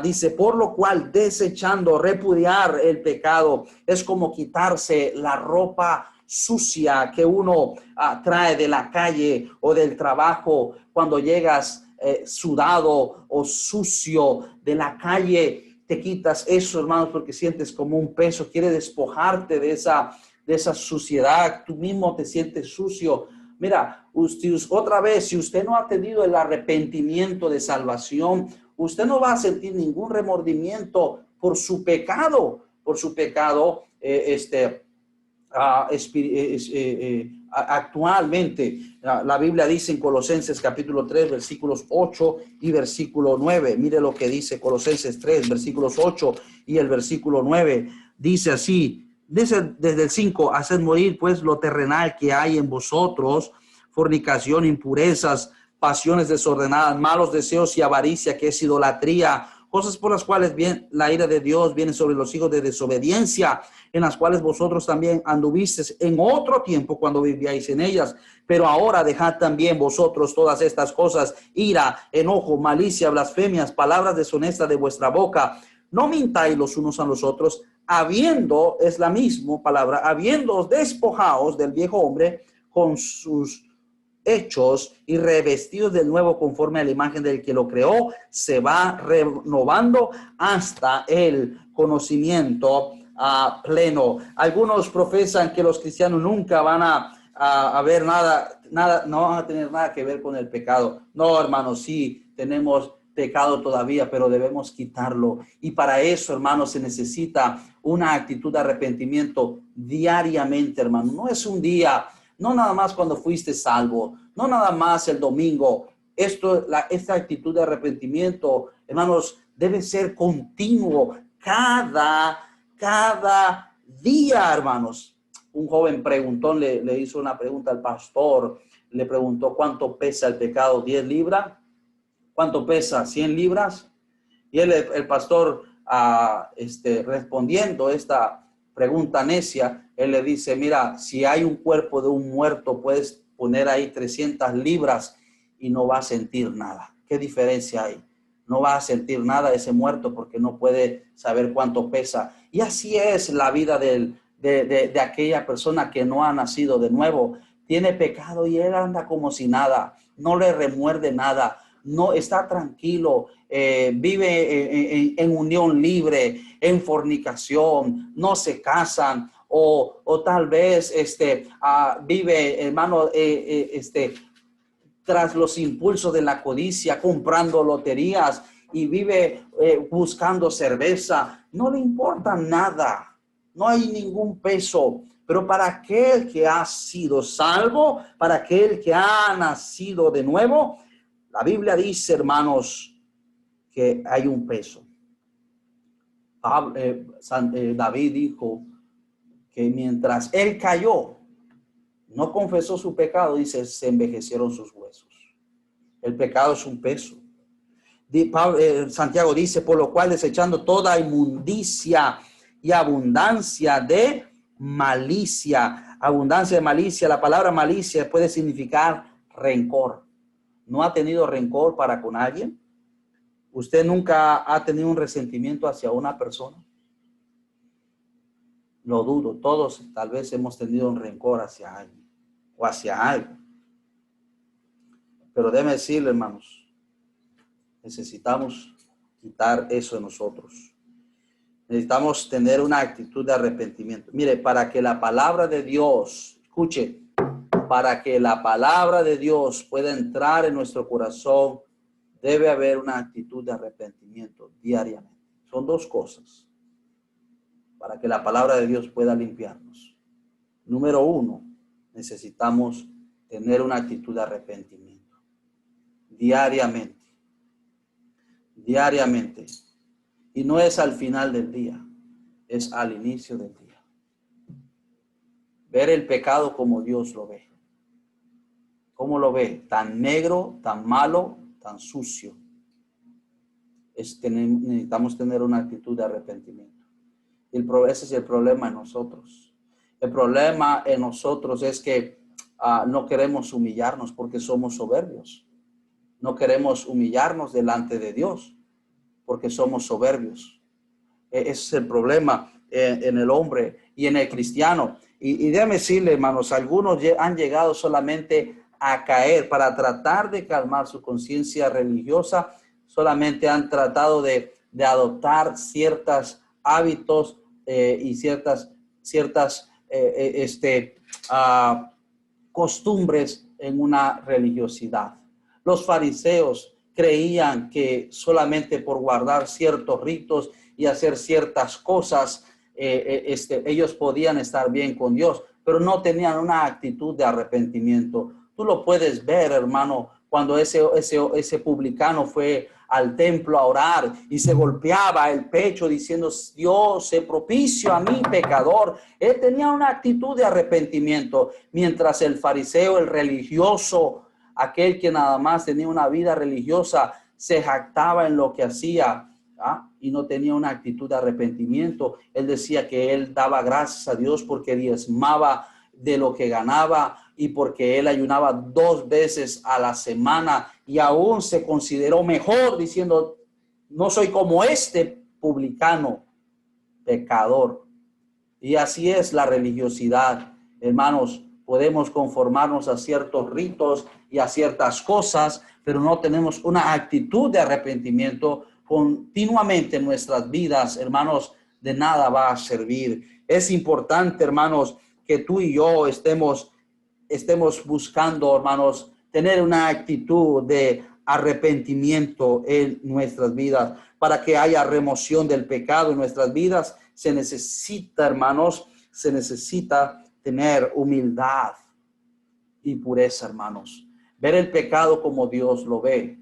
Dice, por lo cual, desechando, repudiar el pecado, es como quitarse la ropa sucia que uno trae de la calle o del trabajo cuando llegas sudado o sucio de la calle. Te quitas eso, hermanos, porque sientes como un peso. Quieres despojarte de esa suciedad. Tú mismo te sientes sucio. Mira, otra vez, si usted no ha tenido el arrepentimiento de salvación, usted no va a sentir ningún remordimiento por su pecado, actualmente. La Biblia dice en Colosenses capítulo 3, versículos 8 y versículo 9. Mire lo que dice Colosenses 3, versículos 8 y el versículo 9. Dice así, dice desde el 5: haced morir pues lo terrenal que hay en vosotros, fornicación, impurezas, pasiones desordenadas, malos deseos y avaricia, que es idolatría, cosas por las cuales la ira de Dios viene sobre los hijos de desobediencia, en las cuales vosotros también anduvisteis en otro tiempo cuando vivíais en ellas. Pero ahora dejad también vosotros todas estas cosas: ira, enojo, malicia, blasfemias, palabras deshonestas de vuestra boca. No mintáis los unos a los otros, habiendo, es la misma palabra, habiendo despojaos del viejo hombre con sus hechos y revestidos del nuevo conforme a la imagen del que lo creó, se va renovando hasta el conocimiento pleno. Algunos profesan que los cristianos nunca van a ver nada, no van a tener nada que ver con el pecado. No, hermanos, sí tenemos pecado todavía, pero debemos quitarlo. Y para eso, hermanos, se necesita una actitud de arrepentimiento diariamente, hermano. No es un día, no nada más cuando fuiste salvo, no nada más el domingo. Esta actitud de arrepentimiento, hermanos, debe ser continuo cada día, hermanos. Un joven preguntó, le hizo una pregunta al pastor, le preguntó: ¿cuánto pesa el pecado? ¿10 libras? ¿Cuánto pesa? ¿100 libras? Y el pastor, respondiendo esta pregunta necia, él le dice: mira, si hay un cuerpo de un muerto, puedes poner ahí 300 libras y no va a sentir nada. ¿Qué diferencia hay? no va a sentir nada ese muerto porque no puede saber cuánto pesa. Y así es la vida de aquella persona que no ha nacido de nuevo. Tiene pecado y él anda como si nada, no le remuerde nada, no está tranquilo, vive en unión libre, en fornicación, no se casan o tal vez vive, hermano, tras los impulsos de la codicia, comprando loterías y vive buscando cerveza. No le importa nada, no hay ningún peso. Pero para aquel que ha sido salvo, para aquel que ha nacido de nuevo, la Biblia dice, hermanos, que hay un peso. David dijo que mientras él cayó, no confesó su pecado, dice, se envejecieron sus huesos. El pecado es un peso. Santiago dice, por lo cual desechando toda inmundicia y abundancia de malicia. Abundancia de malicia. La palabra malicia puede significar rencor. ¿No ha tenido rencor para con alguien? ¿Usted nunca ha tenido un resentimiento hacia una persona? Lo dudo. Todos tal vez hemos tenido un rencor hacia alguien o hacia algo. Pero déjeme decirle, hermanos, necesitamos quitar eso de nosotros. Necesitamos tener una actitud de arrepentimiento. Mire, para que la palabra de Dios, escuche, para que la palabra de Dios pueda entrar en nuestro corazón, debe haber una actitud de arrepentimiento diariamente. Son dos cosas para que la palabra de Dios pueda limpiarnos. Número uno, necesitamos tener una actitud de arrepentimiento diariamente. Diariamente. Y no es al final del día, es al inicio del día. Ver el pecado como Dios lo ve. ¿Cómo lo ve? Tan negro, tan malo, tan sucio. Necesitamos tener una actitud de arrepentimiento. Ese es el problema en nosotros. El problema en nosotros es que no queremos humillarnos porque somos soberbios. No queremos humillarnos delante de Dios porque somos soberbios. Ese es el problema en el hombre y en el cristiano. Y déjame decirle, hermanos, algunos han llegado solamente a caer para tratar de calmar su conciencia religiosa. Solamente han tratado de adoptar ciertos hábitos y ciertas costumbres en una religiosidad. Los fariseos creían que solamente por guardar ciertos ritos y hacer ciertas cosas, ellos podían estar bien con Dios, pero no tenían una actitud de arrepentimiento. Tú lo puedes ver, hermano, cuando ese publicano fue al templo a orar y se golpeaba el pecho diciendo, Dios, sé propicio a mí, pecador. Él tenía una actitud de arrepentimiento, mientras el fariseo, el religioso, aquel que nada más tenía una vida religiosa, se jactaba en lo que hacía y no tenía una actitud de arrepentimiento. Él decía que él daba gracias a Dios porque diezmaba de lo que ganaba y porque él ayunaba 2 veces a la semana y aún se consideró mejor diciendo, no soy como este publicano, pecador. Y así es la religiosidad, hermanos. Podemos conformarnos a ciertos ritos y a ciertas cosas, pero no tenemos una actitud de arrepentimiento continuamente en nuestras vidas, hermanos. De nada va a servir. Es importante, hermanos, que tú y yo estemos buscando, hermanos, tener una actitud de arrepentimiento en nuestras vidas. Para que haya remoción del pecado en nuestras vidas, se necesita, hermanos, tener humildad y pureza, hermanos. Ver el pecado como Dios lo ve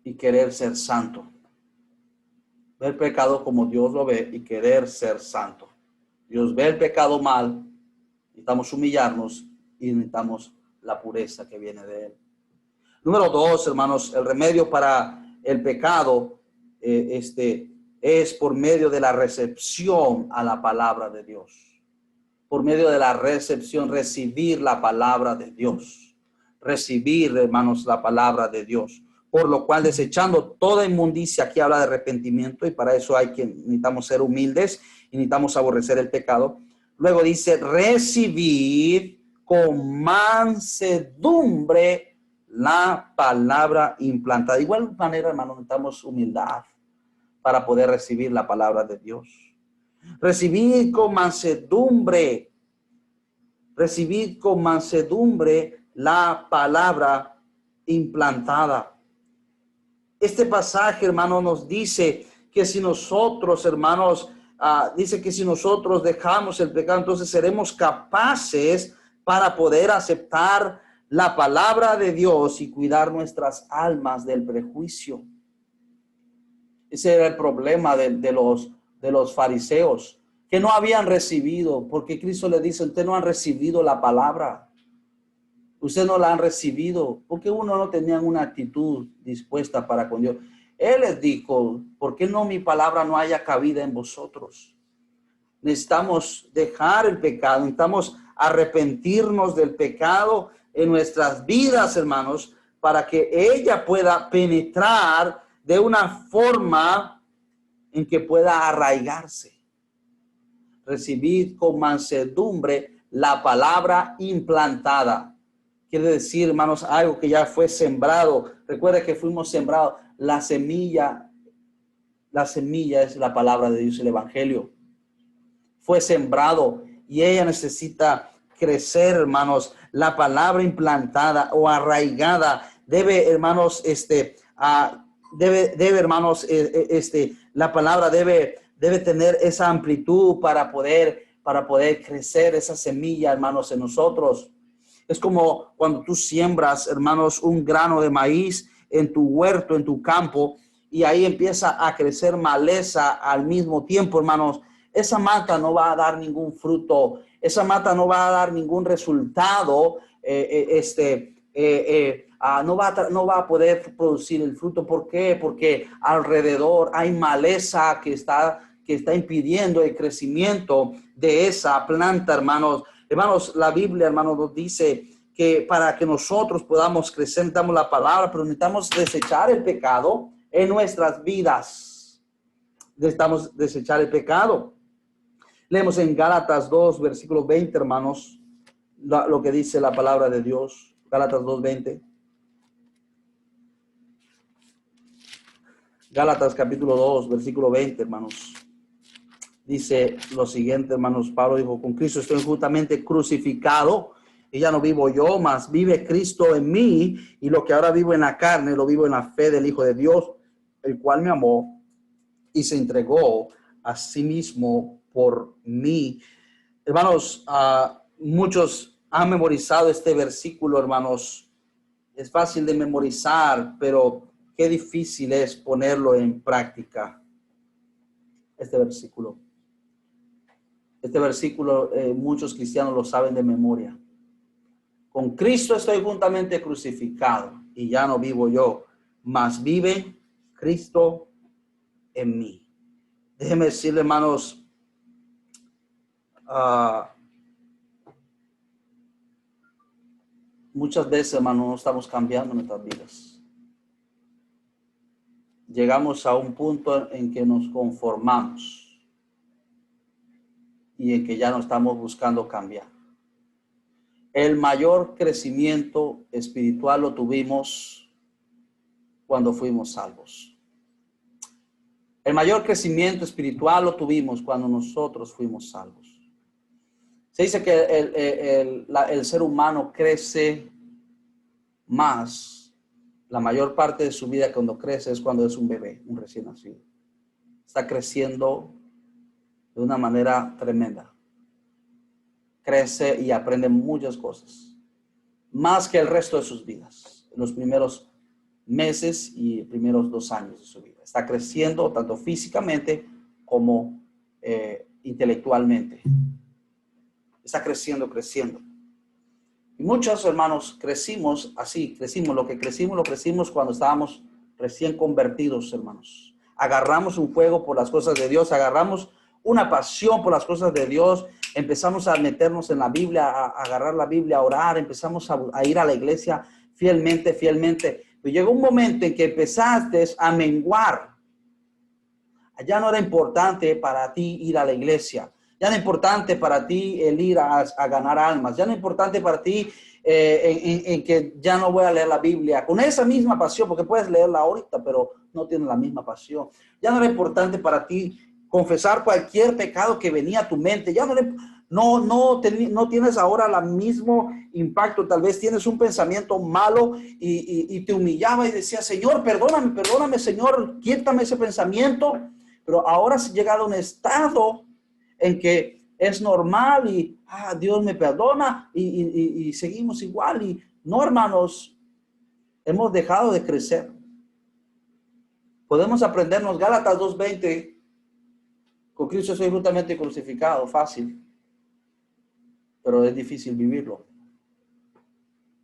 y querer ser santo. Ver el pecado como Dios lo ve y querer ser santo. Dios ve el pecado mal, necesitamos humillarnos y necesitamos la pureza que viene de Él. Número 2, hermanos, el remedio para el pecado es por medio de la recepción a la palabra de Dios. Por medio de la recepción, recibir la palabra de Dios. Recibir, hermanos, la palabra de Dios. Por lo cual, desechando toda inmundicia, aquí habla de arrepentimiento, y para eso necesitamos ser humildes y necesitamos aborrecer el pecado. Luego dice, recibid con mansedumbre la palabra implantada. De igual manera, hermano, necesitamos humildad para poder recibir la palabra de Dios. Recibid con mansedumbre la palabra implantada. Este pasaje, hermano, nos dice que si nosotros, hermanos, dice que si nosotros dejamos el pecado, entonces seremos capaces para poder aceptar la palabra de Dios y cuidar nuestras almas del prejuicio. Ese era el problema de los fariseos, que no habían recibido, porque Cristo le dice, ustedes no han recibido la palabra. Ustedes no la han recibido, porque uno no tenía una actitud dispuesta para con Dios. Él les dijo, ¿por qué no mi palabra no haya cabida en vosotros? Necesitamos dejar el pecado, necesitamos arrepentirnos del pecado en nuestras vidas, hermanos, para que ella pueda penetrar de una forma en que pueda arraigarse. Recibid con mansedumbre la palabra implantada. Quiere decir, hermanos, algo que ya fue sembrado. Recuerda que fuimos sembrados. La semilla es la palabra de Dios, el evangelio. Fue sembrado y ella necesita crecer, hermanos. La palabra implantada o arraigada debe, hermanos, hermanos, la palabra debe tener esa amplitud para poder crecer esa semilla, hermanos, en nosotros. Es como cuando tú siembras, hermanos, un grano de maíz en tu huerto, en tu campo, y ahí empieza a crecer maleza al mismo tiempo, hermanos. Esa mata no va a dar ningún fruto, esa mata no va a dar ningún resultado, no va a poder producir el fruto. ¿Por qué? Porque alrededor hay maleza que está impidiendo el crecimiento de esa planta, hermanos. Hermanos, la Biblia, hermanos, nos dice que para que nosotros podamos crecer necesitamos la palabra, pero necesitamos desechar el pecado en nuestras vidas. Necesitamos desechar el pecado. Leemos en Gálatas 2, versículo 20, hermanos, lo que dice la palabra de Dios. Gálatas 2, 20. Gálatas capítulo 2, versículo 20, hermanos. Dice lo siguiente, hermanos. Pablo dijo, con Cristo estoy justamente crucificado, y ya no vivo yo, mas vive Cristo en mí, y lo que ahora vivo en la carne, lo vivo en la fe del Hijo de Dios, el cual me amó y se entregó a sí mismo por mí. Hermanos, muchos han memorizado este versículo, hermanos. Es fácil de memorizar, pero qué difícil es ponerlo en práctica. Este versículo, muchos cristianos lo saben de memoria. Con Cristo estoy juntamente crucificado, y ya no vivo yo, mas vive Cristo en mí. Déjenme decirle, hermanos, muchas veces, hermanos, no estamos cambiando nuestras vidas. Llegamos a un punto en que nos conformamos y en que ya no estamos buscando cambiar. El mayor crecimiento espiritual lo tuvimos cuando fuimos salvos. El mayor crecimiento espiritual lo tuvimos cuando nosotros fuimos salvos. Se dice que el ser humano crece más, la mayor parte de su vida cuando crece es cuando es un bebé, un recién nacido. Está creciendo de una manera tremenda. Crece y aprende muchas cosas, más que el resto de sus vidas, en los primeros meses y primeros 2 años de su vida. Está creciendo tanto físicamente como intelectualmente. Está creciendo. Y muchos hermanos crecimos así, lo que crecimos cuando estábamos recién convertidos, hermanos. Agarramos un fuego por las cosas de Dios, agarramos una pasión por las cosas de Dios, empezamos a meternos en la Biblia, a agarrar la Biblia, a orar, empezamos a ir a la iglesia fielmente, Pero llegó un momento en que empezaste a menguar. Ya no era importante para ti ir a la iglesia. Ya no era importante para ti el ir a ganar almas. Ya no era importante para ti en que ya no voy a leer la Biblia. Con esa misma pasión, porque puedes leerla ahorita, pero no tienes la misma pasión. Ya no era importante para ti confesar cualquier pecado que venía a tu mente. Ya no tienes ahora el mismo impacto. Tal vez tienes un pensamiento malo y te humillaba y decía, Señor, perdóname, Señor, quítame ese pensamiento. Pero ahora has llegado a un estado en que es normal y Dios me perdona y seguimos igual. Y no, hermanos, hemos dejado de crecer. Podemos aprendernos Gálatas 2:20. Con Cristo soy justamente crucificado, fácil. Pero es difícil vivirlo.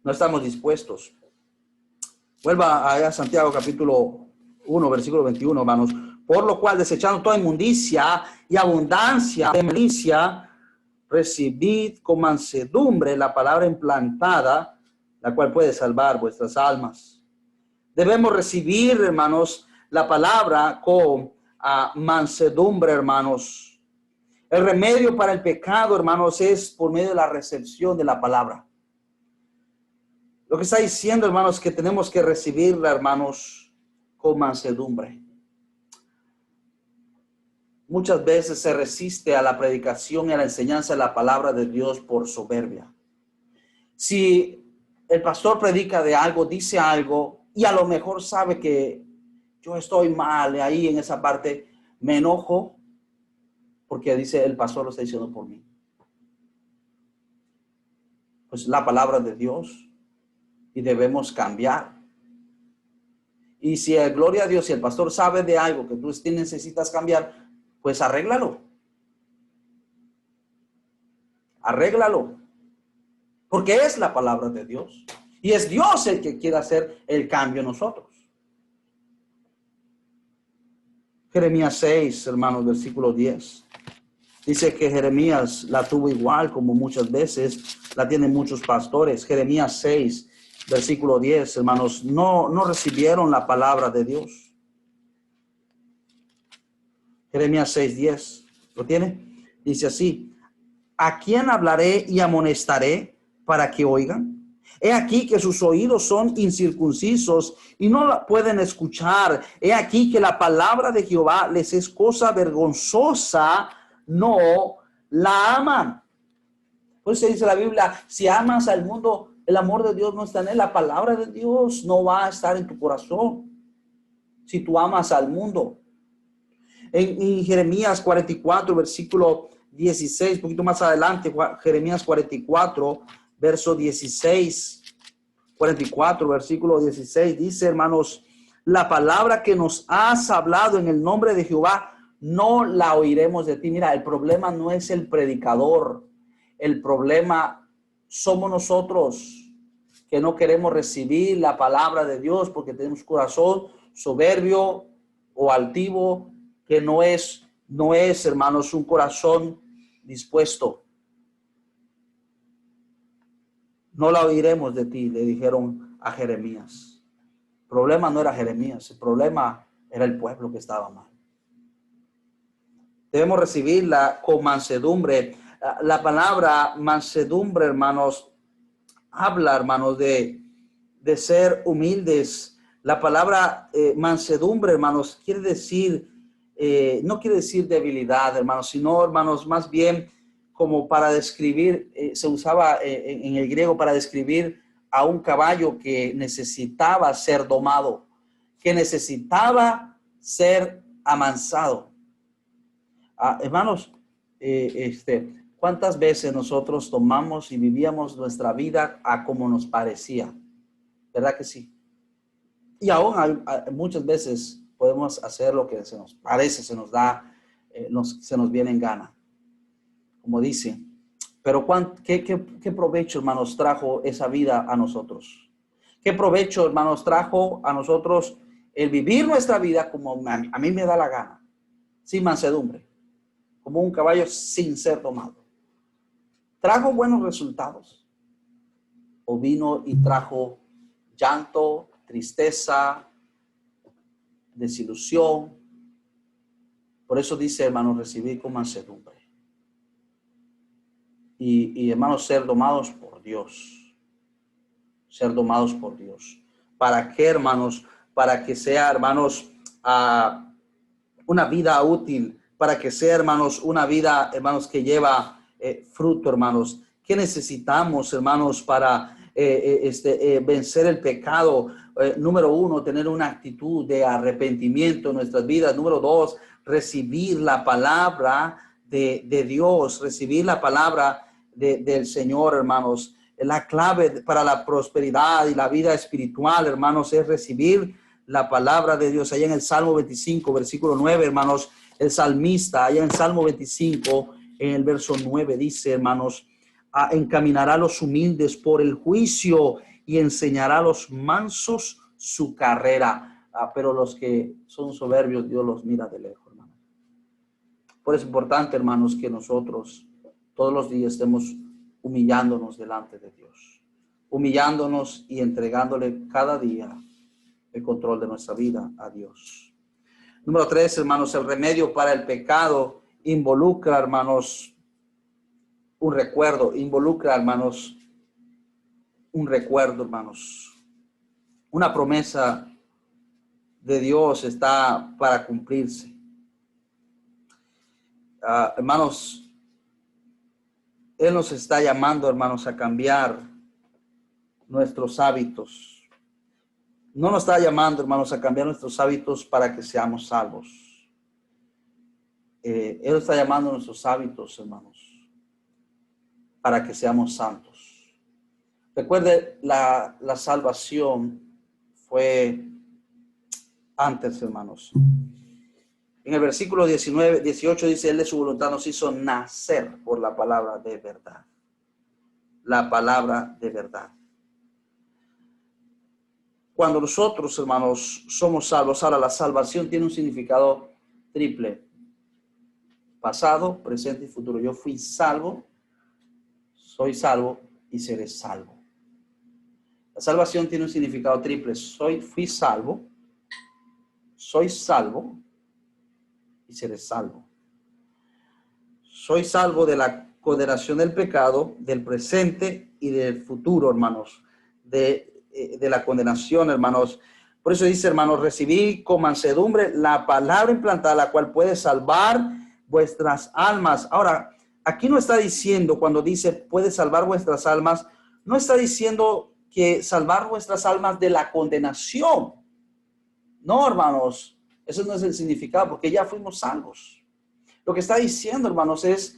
No estamos dispuestos. Vuelva a Santiago capítulo 1, versículo 21, hermanos. Por lo cual, desechando toda inmundicia y abundancia de malicia, recibid con mansedumbre la palabra implantada, la cual puede salvar vuestras almas. Debemos recibir, hermanos, la palabra con mansedumbre, hermanos. El remedio para el pecado, hermanos, es por medio de la recepción de la palabra. Lo que está diciendo, hermanos, es que tenemos que recibirla, hermanos, con mansedumbre. Muchas veces se resiste a la predicación y a la enseñanza de la palabra de Dios por soberbia. Si el pastor predica de algo, dice algo, y a lo mejor sabe que yo estoy mal ahí en esa parte, me enojo porque dice el pastor lo está diciendo por mí. Pues la palabra de Dios y debemos cambiar. Y si gloria a Dios, si el pastor sabe de algo que tú necesitas cambiar, pues arréglalo. Arréglalo. Porque es la palabra de Dios. Y es Dios el que quiere hacer el cambio en nosotros. Jeremías 6, hermanos, versículo 10. Dice que Jeremías la tuvo igual como muchas veces la tienen muchos pastores. Jeremías 6, versículo 10, hermanos, no recibieron la palabra de Dios. Jeremías 6, 10. ¿Lo tiene? Dice así: ¿a quién hablaré y amonestaré para que oigan? He aquí que sus oídos son incircuncisos y no la pueden escuchar. He aquí que la palabra de Jehová les es cosa vergonzosa, no la aman. Por eso dice la Biblia, si amas al mundo, el amor de Dios no está en él. La palabra de Dios no va a estar en tu corazón si tú amas al mundo. En Jeremías 44, versículo 16, un poquito más adelante, Jeremías 44, verso 16, 44, versículo 16, dice, hermanos, la palabra que nos has hablado en el nombre de Jehová, no la oiremos de ti. Mira, el problema no es el predicador, el problema somos nosotros que no queremos recibir la palabra de Dios porque tenemos corazón soberbio o altivo, que no es, hermanos, un corazón dispuesto. No la oiremos de ti, le dijeron a Jeremías. El problema no era Jeremías, el problema era el pueblo que estaba mal. Debemos recibirla con mansedumbre. La palabra mansedumbre, hermanos, habla, hermanos, de ser humildes. La palabra mansedumbre, hermanos, quiere decir, no quiere decir debilidad, hermanos, sino, hermanos, más bien como para describir, se usaba en el griego para describir a un caballo que necesitaba ser domado, que necesitaba ser amansado. Hermanos, ¿cuántas veces nosotros tomamos y vivíamos nuestra vida a como nos parecía? ¿Verdad que sí? Y aún muchas veces podemos hacer lo que se nos parece, se nos da, se nos viene en gana, como dice. Pero ¿qué provecho, hermanos, trajo esa vida a nosotros? ¿Qué provecho, hermanos, trajo a nosotros el vivir nuestra vida como a mí me da la gana, sin mansedumbre, como un caballo sin ser domado? ¿Trajo buenos resultados? ¿O vino y trajo llanto, tristeza, desilusión. Por eso dice, hermanos, recibir con mansedumbre. Y hermanos, ser domados por Dios. Ser domados por Dios. ¿Para qué, hermanos? Para que sea, hermanos, una vida útil. Para que sea, hermanos, una vida, hermanos, que lleva fruto, hermanos. ¿Qué necesitamos, hermanos, para vencer el pecado? Número uno, tener una actitud de arrepentimiento en nuestras vidas. Número dos, recibir la palabra de Dios, recibir la palabra del Señor, hermanos. La clave para la prosperidad y la vida espiritual, hermanos, es recibir la palabra de Dios. Allá en el Salmo 25, versículo 9, hermanos, el salmista, allá en Salmo 25, en el verso 9, dice, hermanos, encaminará a los humildes por el juicio y enseñará a los mansos su carrera. Pero los que son soberbios, Dios los mira de lejos, hermano. Por eso es importante, hermanos, que nosotros todos los días estemos humillándonos delante de Dios, humillándonos y entregándole cada día el control de nuestra vida a Dios. Número 3, hermanos, el remedio para el pecado involucra, hermanos, un recuerdo, hermanos, una promesa de Dios está para cumplirse. Hermanos, Él nos está llamando, hermanos, a cambiar nuestros hábitos. No nos está llamando, hermanos, a cambiar nuestros hábitos para que seamos salvos. Él está llamando nuestros hábitos, hermanos, para que seamos santos. Recuerde, la salvación fue antes, hermanos. En el versículo 18 dice, Él de su voluntad nos hizo nacer por la palabra de verdad. La palabra de verdad. Cuando nosotros, hermanos, somos salvos, ahora la salvación tiene un significado triple. Pasado, presente y futuro. Yo fui salvo, soy salvo y seré salvo. La salvación tiene un significado triple. Fui salvo, soy salvo y seré salvo. Soy salvo de la condenación del pecado, del presente y del futuro, hermanos, de la condenación, hermanos. Por eso dice, hermanos, recibí con mansedumbre la palabra implantada, la cual puede salvar vuestras almas. Ahora, aquí no está diciendo, cuando dice puede salvar vuestras almas, no está diciendo que salvar vuestras almas de la condenación. No, hermanos, eso no es el significado, porque ya fuimos salvos. Lo que está diciendo, hermanos, es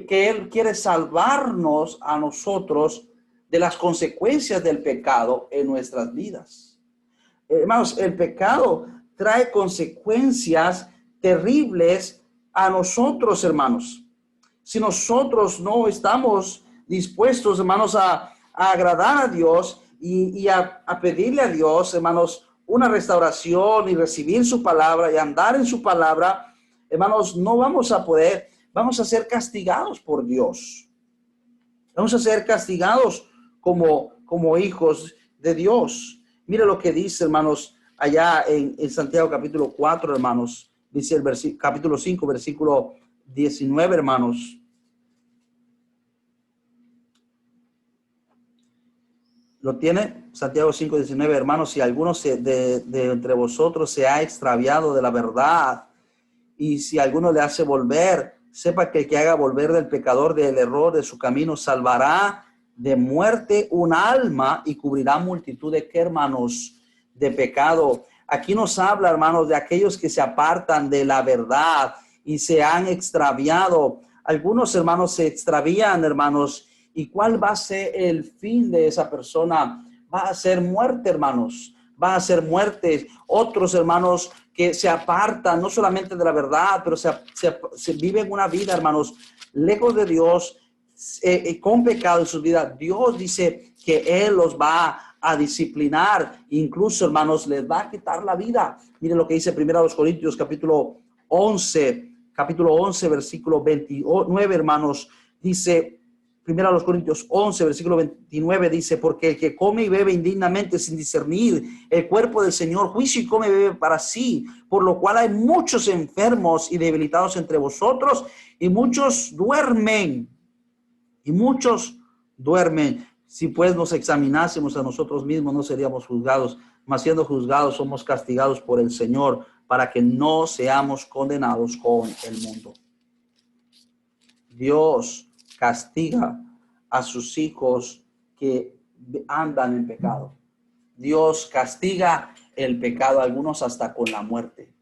que Él quiere salvarnos a nosotros de las consecuencias del pecado en nuestras vidas. Hermanos, el pecado trae consecuencias terribles a nosotros, hermanos. Si nosotros no estamos dispuestos, hermanos, a agradar a Dios y a pedirle a Dios, hermanos, una restauración y recibir su palabra y andar en su palabra, hermanos, no vamos a poder, vamos a ser castigados por Dios. Vamos a ser castigados como hijos de Dios. Mira lo que dice, hermanos, allá en Santiago capítulo 4, hermanos. Dice el capítulo 5, versículo 19, hermanos. ¿Lo tiene? Santiago 5, 19, hermanos, si alguno de entre vosotros se ha extraviado de la verdad y si alguno le hace volver, sepa que el que haga volver del pecador del error de su camino salvará de muerte un alma y cubrirá multitud de, ¿qué, hermanos? De pecado. Aquí nos habla, hermanos, de aquellos que se apartan de la verdad y se han extraviado. Algunos, hermanos, se extravían, hermanos. ¿Y cuál va a ser el fin de esa persona? Va a ser muerte, hermanos. Va a ser muerte. Otros, hermanos, que se apartan no solamente de la verdad, pero se viven una vida, hermanos, lejos de Dios, con pecado en su vida. Dios dice que Él los va a disciplinar. Incluso, hermanos, les va a quitar la vida. Miren lo que dice 1 Corintios capítulo 11, versículo 29, hermanos. Dice Primero a los Corintios 11, versículo 29 dice, porque el que come y bebe indignamente sin discernir el cuerpo del Señor, juicio y come y bebe para sí, por lo cual hay muchos enfermos y debilitados entre vosotros, y muchos duermen. Si pues nos examinásemos a nosotros mismos, no seríamos juzgados, mas siendo juzgados somos castigados por el Señor, para que no seamos condenados con el mundo. Dios castiga a sus hijos que andan en pecado. Dios castiga el pecado, algunos hasta con la muerte.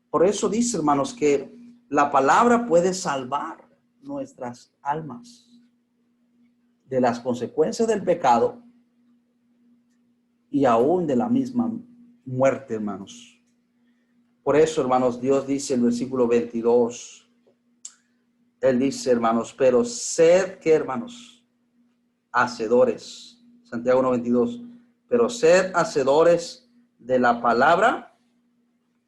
Por eso dice, hermanos, que la palabra puede salvar nuestras almas de las consecuencias del pecado y aún de la misma muerte, hermanos. Por eso, hermanos, Dios dice en el versículo 22, Él dice, hermanos, pero sed, ¿qué, hermanos? Hacedores. Santiago 1:22. Pero sed hacedores de la palabra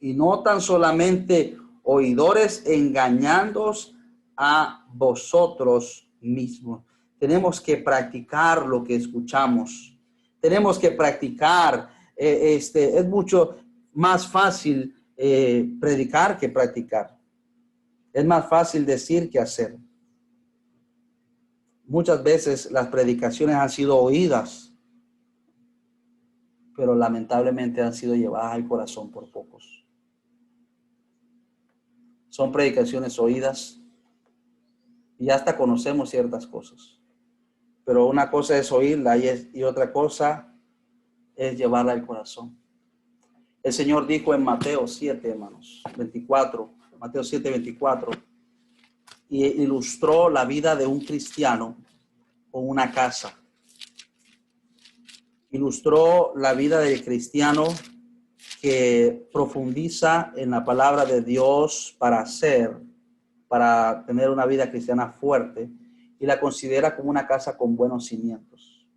y no tan solamente oidores, engañándoos a vosotros mismos. Tenemos que practicar lo que escuchamos. Tenemos que practicar. Es mucho más fácil predicar que practicar. Es más fácil decir que hacer. Muchas veces las predicaciones han sido oídas, pero lamentablemente han sido llevadas al corazón por pocos. Son predicaciones oídas y hasta conocemos ciertas cosas. Pero una cosa es oírla y otra cosa es llevarla al corazón. El Señor dijo en Mateo 7, hermanos, 24, Mateo 7, 24, y ilustró la vida de un cristiano con una casa. Ilustró la vida del cristiano que profundiza en la palabra de Dios para tener una vida cristiana fuerte, y la considera como una casa con buenos cimientos.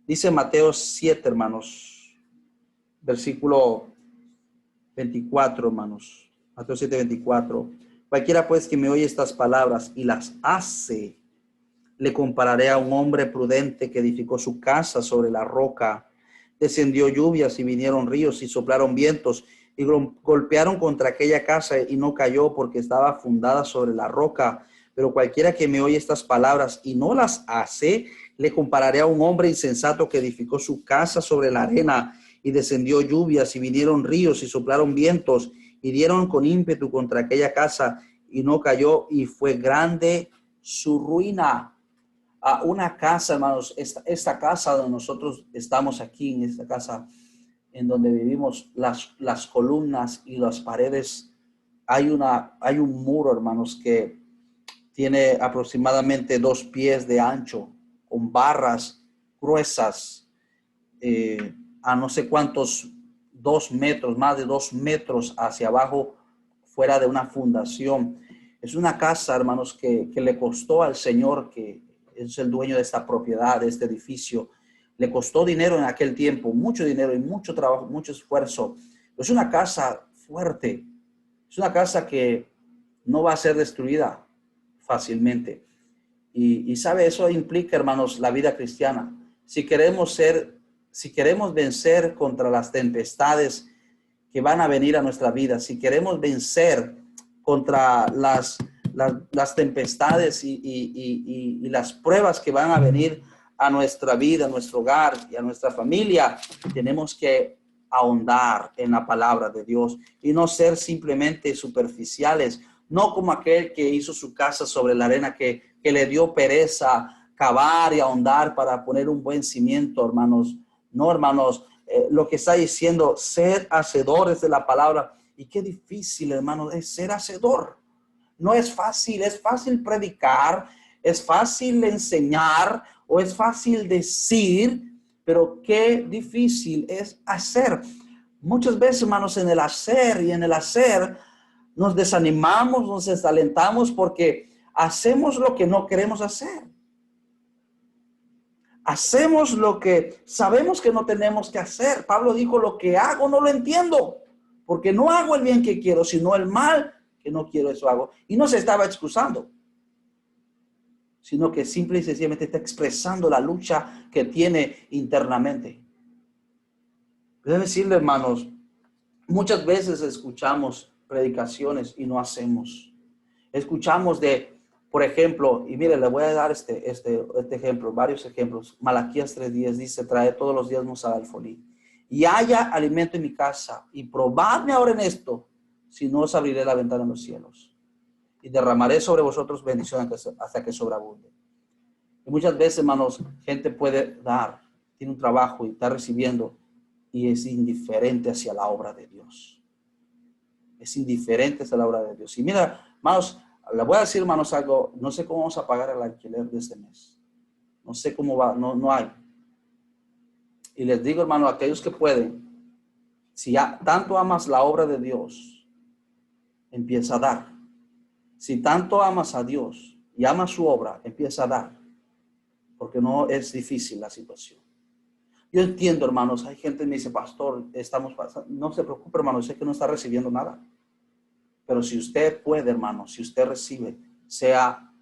Dice Mateo 7, hermanos, versículo 24, hermanos. Mateo 7, 24. Cualquiera pues que me oye estas palabras y las hace, le compararé a un hombre prudente que edificó su casa sobre la roca. Descendió lluvias y vinieron ríos y soplaron vientos y golpearon contra aquella casa y no cayó porque estaba fundada sobre la roca. Pero cualquiera que me oye estas palabras y no las hace, le compararé a un hombre insensato que edificó su casa sobre la arena, y descendió lluvias y vinieron ríos y soplaron vientos y dieron con ímpetu contra aquella casa y no cayó, y fue grande su ruina. Una casa, hermanos, esta casa donde nosotros estamos aquí, en esta casa en donde vivimos, las columnas y las paredes, hay un muro, hermanos, que tiene aproximadamente 2 pies de ancho, con barras gruesas, a no sé cuántos, 2 metros, más de 2 metros hacia abajo, fuera de una fundación. Es una casa, hermanos, que le costó al Señor, que es el dueño de esta propiedad, de este edificio. Le costó dinero en aquel tiempo, mucho dinero y mucho trabajo, mucho esfuerzo. Es una casa fuerte. Es una casa que no va a ser destruida fácilmente. Y sabe, eso implica, hermanos, la vida cristiana. Si queremos vencer contra las tempestades que van a venir a nuestra vida, si queremos vencer contra las tempestades y las pruebas que van a venir a nuestra vida, a nuestro hogar y a nuestra familia, tenemos que ahondar en la palabra de Dios y no ser simplemente superficiales, no como aquel que hizo su casa sobre la arena, que le dio pereza cavar y ahondar para poner un buen cimiento, hermanos. No, hermanos, lo que está diciendo, ser hacedores de la palabra. Y qué difícil, hermanos, es ser hacedor. No es fácil predicar, es fácil enseñar o es fácil decir, pero qué difícil es hacer. Muchas veces, hermanos, en el hacer nos desanimamos, nos desalentamos porque hacemos lo que no queremos hacer. Hacemos lo que sabemos que no tenemos que hacer. Pablo dijo, lo que hago no lo entiendo, porque no hago el bien que quiero, sino el mal que no quiero, eso hago. Y no se estaba excusando. sino que simple y sencillamente está expresando la lucha que tiene internamente. Debo decirle, hermanos, muchas veces escuchamos predicaciones y no hacemos. Escuchamos por ejemplo, y mire, le voy a dar este ejemplo, varios ejemplos. Malaquías 3:10 dice, trae todos los días al alfolí. Y haya alimento en mi casa, y probadme ahora en esto, si no os abriré la ventana en los cielos. Y derramaré sobre vosotros bendiciones hasta que sobreabunde. Y muchas veces, hermanos, gente puede dar, tiene un trabajo y está recibiendo, y es indiferente hacia la obra de Dios. Es indiferente hacia la obra de Dios. Y mira, hermanos, le voy a decir, hermanos, algo. No sé cómo vamos a pagar el alquiler de este mes. No sé cómo va, no hay. Y les digo, hermano, a aquellos que pueden, si ya tanto amas la obra de Dios, empieza a dar. Si tanto amas a Dios y amas su obra, empieza a dar. Porque no es difícil la situación. Yo entiendo, hermanos, hay gente que me dice, pastor, estamos pasando. No se preocupe, hermano, sé que no está recibiendo nada. Pero si usted puede, hermano, si usted recibe, sea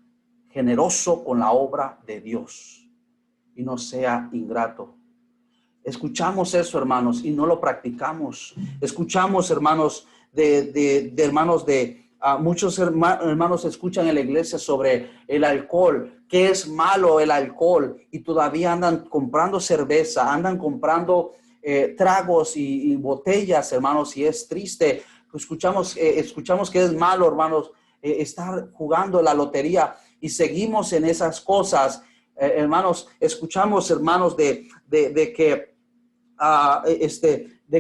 generoso con la obra de Dios y no sea ingrato. Escuchamos eso, hermanos, y no lo practicamos. Escuchamos, hermanos, muchos hermanos escuchan en la iglesia sobre el alcohol, que es malo el alcohol, y todavía andan comprando cerveza, andan comprando tragos y botellas, hermanos, y es triste. Escuchamos que es malo, hermanos, estar jugando la lotería y seguimos en esas cosas. Hermanos, escuchamos, hermanos, de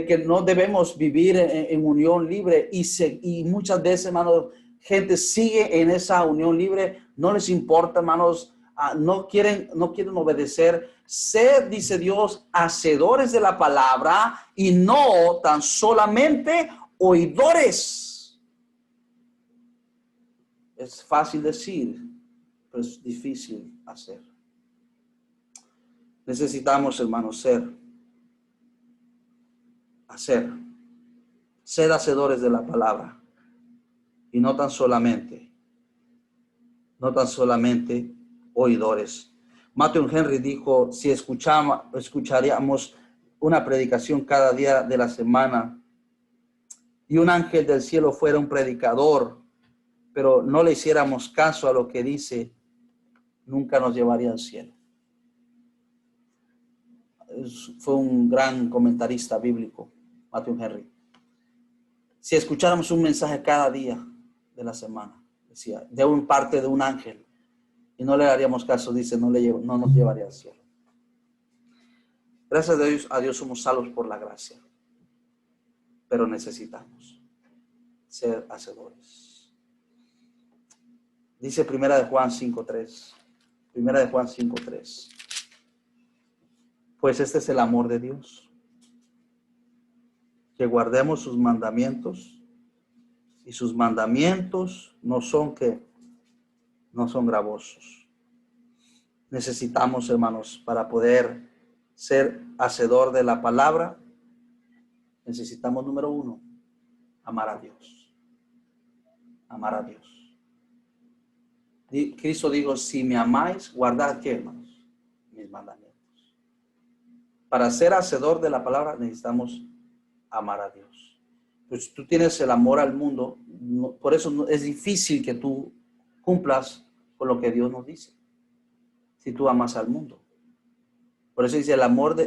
que no debemos vivir en unión libre y muchas veces, hermanos, gente sigue en esa unión libre, no les importa, hermanos, no quieren obedecer. Sed, dice Dios, hacedores de la palabra y no tan solamente oidores. Es fácil decir, pero es difícil hacer. Necesitamos, hermanos, ser hacedores de la palabra y no tan solamente oidores. Matthew Henry dijo, si escucharíamos una predicación cada día de la semana y un ángel del cielo fuera un predicador, pero no le hiciéramos caso a lo que dice, nunca nos llevaría al cielo. Fue un gran comentarista bíblico, Matthew Henry. Si escucháramos un mensaje cada día de la semana, decía, de un parte de un ángel, y no le daríamos caso, dice, no nos llevaría al cielo. Gracias a Dios somos salvos por la gracia, pero necesitamos ser hacedores. Dice Primera de Juan 5:3. Primera de Juan 5:3. Pues este es el amor de Dios, que guardemos sus mandamientos, y sus mandamientos no son gravosos. Necesitamos, hermanos, para poder ser hacedor de la palabra, necesitamos, número 1, amar a Dios. Amar a Dios. Cristo dijo, si me amáis, guardad, ¿qué, hermanos? Mis mandamientos. Para ser hacedor de la palabra necesitamos amar a Dios. Pues tú tienes el amor al mundo, por eso es difícil que tú cumplas con lo que Dios nos dice. Si tú amas al mundo. Por eso dice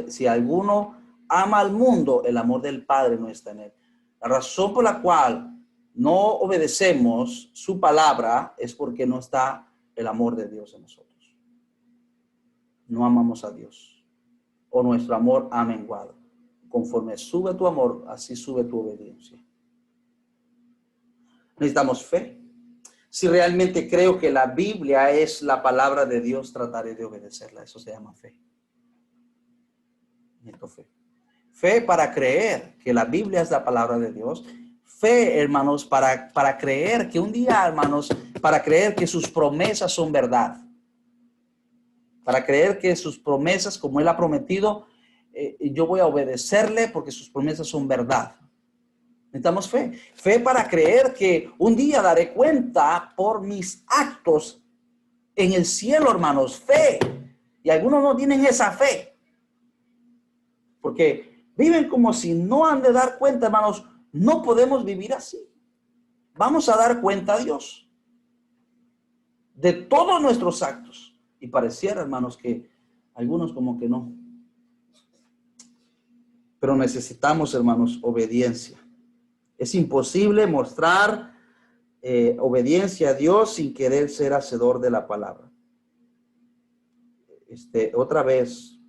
si alguno ama al mundo, el amor del Padre no está en él. La razón por la cual no obedecemos su palabra es porque no está el amor de Dios en nosotros. No amamos a Dios. O nuestro amor ha menguado. Conforme sube tu amor, así sube tu obediencia. Necesitamos fe. Si realmente creo que la Biblia es la palabra de Dios, trataré de obedecerla. Eso se llama fe. Necesito fe. Fe para creer que la Biblia es la palabra de Dios. Fe, hermanos, para creer que un día, hermanos, para creer que sus promesas son verdad. Para creer que sus promesas, como Él ha prometido, yo voy a obedecerle porque sus promesas son verdad. Necesitamos fe. Fe para creer que un día daré cuenta por mis actos en el cielo, hermanos, fe. Y algunos no tienen esa fe. Porque viven como si no han de dar cuenta, hermanos. No podemos vivir así. Vamos a dar cuenta a Dios de todos nuestros actos. Y pareciera, hermanos, que algunos como que no. Pero necesitamos, hermanos, obediencia. Es imposible mostrar obediencia a Dios sin querer ser hacedor de la palabra. Otra vez,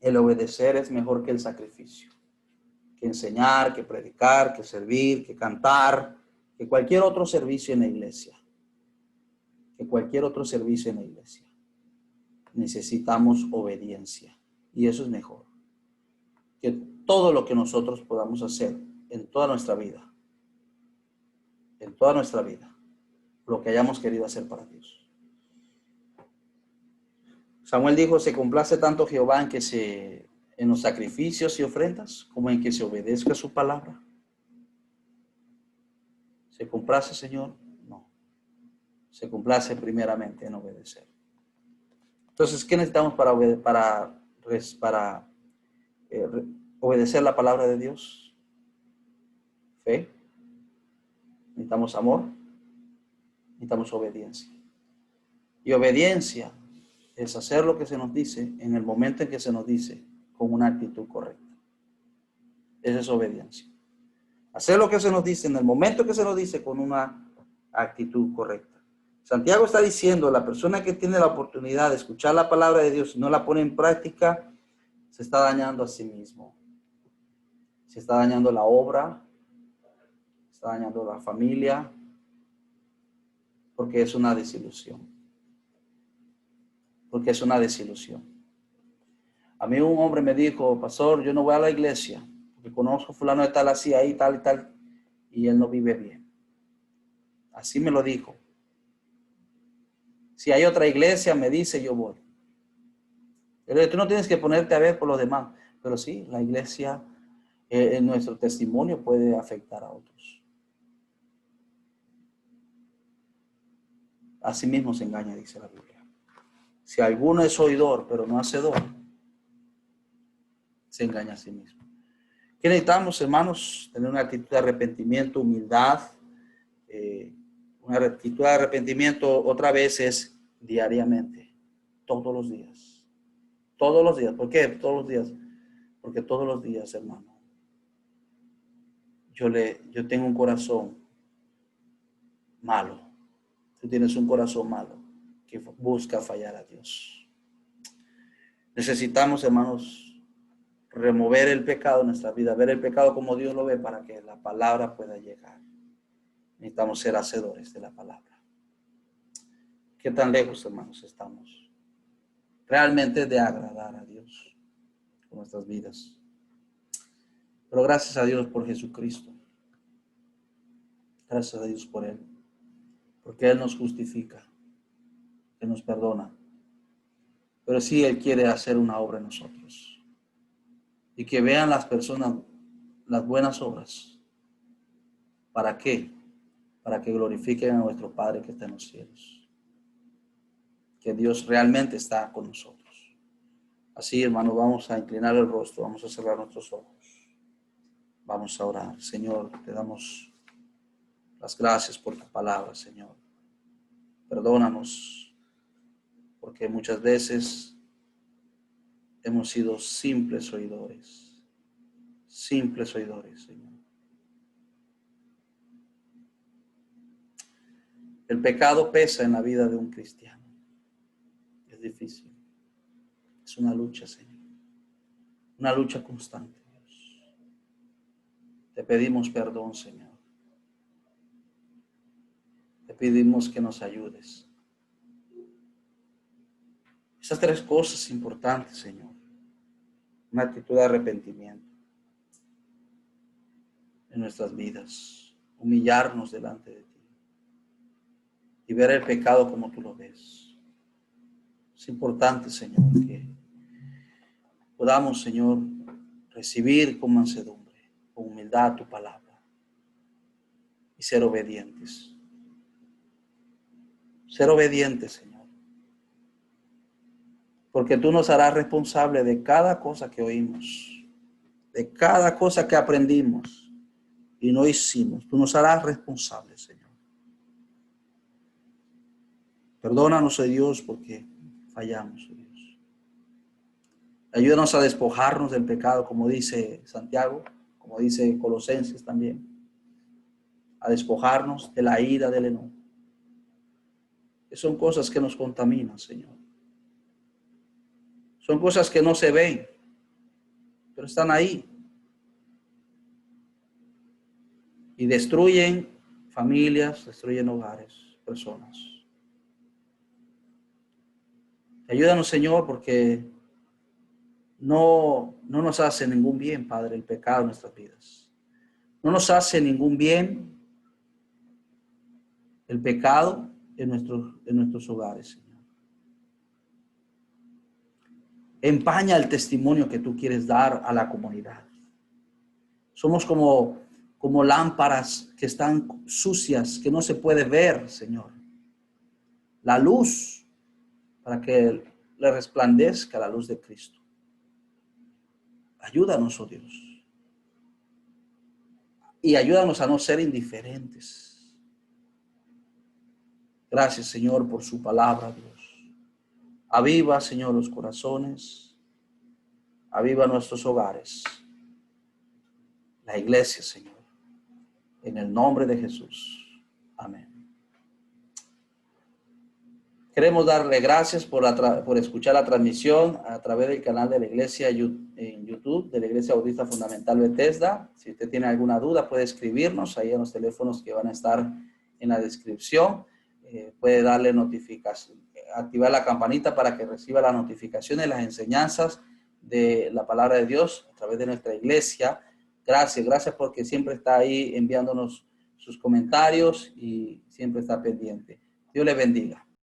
el obedecer es mejor que el sacrificio, que enseñar, que predicar, que servir, que cantar, que cualquier otro servicio en la iglesia. Que cualquier otro servicio en la iglesia. Necesitamos obediencia y eso es mejor que todo lo que nosotros podamos hacer en toda nuestra vida. En toda nuestra vida, lo que hayamos querido hacer para Dios. Samuel dijo, se complace tanto Jehová en los sacrificios y ofrendas, como en que se obedezca su palabra. ¿Se complace, Señor? No. Se complace primeramente en obedecer. Entonces, ¿qué necesitamos para obedecer la palabra de Dios? Fe. Necesitamos amor. Necesitamos obediencia. Y obediencia es hacer lo que se nos dice en el momento en que se nos dice con una actitud correcta. Esa es obediencia. Hacer lo que se nos dice en el momento que se nos dice con una actitud correcta. Santiago está diciendo, la persona que tiene la oportunidad de escuchar la palabra de Dios y no la pone en práctica, se está dañando a sí mismo. Se está dañando la obra, se está dañando la familia, porque es una desilusión. Porque es una desilusión. A mí un hombre me dijo, pastor, yo no voy a la iglesia, porque conozco fulano de tal así, ahí, tal y tal, y él no vive bien. Así me lo dijo. Si hay otra iglesia, me dice, yo voy. Tú no tienes que ponerte a ver por los demás, pero sí, la iglesia, en nuestro testimonio puede afectar a otros. Así mismo se engaña, dice la Biblia. Si alguno es oidor, pero no hacedor, se engaña a sí mismo. ¿Qué necesitamos, hermanos? Tener una actitud de arrepentimiento, humildad. Una actitud de arrepentimiento, otra vez, es diariamente, todos los días. Todos los días. ¿Por qué? Todos los días. Porque todos los días, hermano, yo tengo un corazón malo. Tú tienes un corazón malo que busca fallar a Dios. Necesitamos, hermanos, remover el pecado en nuestra vida, ver el pecado como Dios lo ve para que la palabra pueda llegar. Necesitamos ser hacedores de la palabra. ¿Qué tan lejos, hermanos, estamos realmente de agradar a Dios con nuestras vidas? Pero gracias a Dios por Jesucristo. Gracias a Dios por Él. Porque Él nos justifica. Él nos perdona. Pero sí Él quiere hacer una obra en nosotros. Y que vean las personas las buenas obras. ¿Para qué? Para que glorifiquen a nuestro Padre que está en los cielos. Que Dios realmente está con nosotros. Así, hermano, vamos a inclinar el rostro, vamos a cerrar nuestros ojos. Vamos a orar. Señor, te damos las gracias por tu palabra, Señor. Perdónanos, porque muchas veces hemos sido simples oidores. Simples oidores, Señor. El pecado pesa en la vida de un cristiano. Es difícil. Es una lucha, Señor. Una lucha constante, Dios. Te pedimos perdón, Señor. Te pedimos que nos ayudes. Esas tres cosas importantes, Señor. Una actitud de arrepentimiento en nuestras vidas. Humillarnos delante de ti. Y ver el pecado como tú lo ves. Es importante, Señor, que podamos, Señor, recibir con mansedumbre, con humildad tu palabra y ser obedientes. ser obedientes, Señor. Porque tú nos harás responsable de cada cosa que oímos, de cada cosa que aprendimos y no hicimos. Tú nos harás responsables, Señor. Perdónanos, oh Dios, porque fallamos, oh Dios. Ayúdanos a despojarnos del pecado, como dice Santiago, como dice Colosenses también. A despojarnos de la ira, del enojo. Que son cosas que nos contaminan, Señor. Son cosas que no se ven, pero están ahí. Y destruyen familias, destruyen hogares, personas. Ayúdanos, Señor, porque no nos hace ningún bien, Padre, el pecado en nuestras vidas. No nos hace ningún bien el pecado en nuestros hogares, Señor. Empaña el testimonio que tú quieres dar a la comunidad. Somos como lámparas que están sucias, que no se puede ver, Señor. La luz, para que le resplandezca la luz de Cristo. Ayúdanos, oh Dios. Y ayúdanos a no ser indiferentes. Gracias, Señor, por su palabra, Dios. Aviva, Señor, los corazones. Aviva nuestros hogares. La iglesia, Señor. En el nombre de Jesús. Amén. Queremos darle gracias por escuchar la transmisión a través del canal de la iglesia en YouTube, de la Iglesia Bautista Fundamental Bethesda. Si usted tiene alguna duda, puede escribirnos ahí en los teléfonos que van a estar en la descripción. Puede darle notificación, activar la campanita para que reciba las notificaciones, las enseñanzas de la palabra de Dios a través de nuestra iglesia. Gracias porque siempre está ahí enviándonos sus comentarios y siempre está pendiente. Dios le bendiga.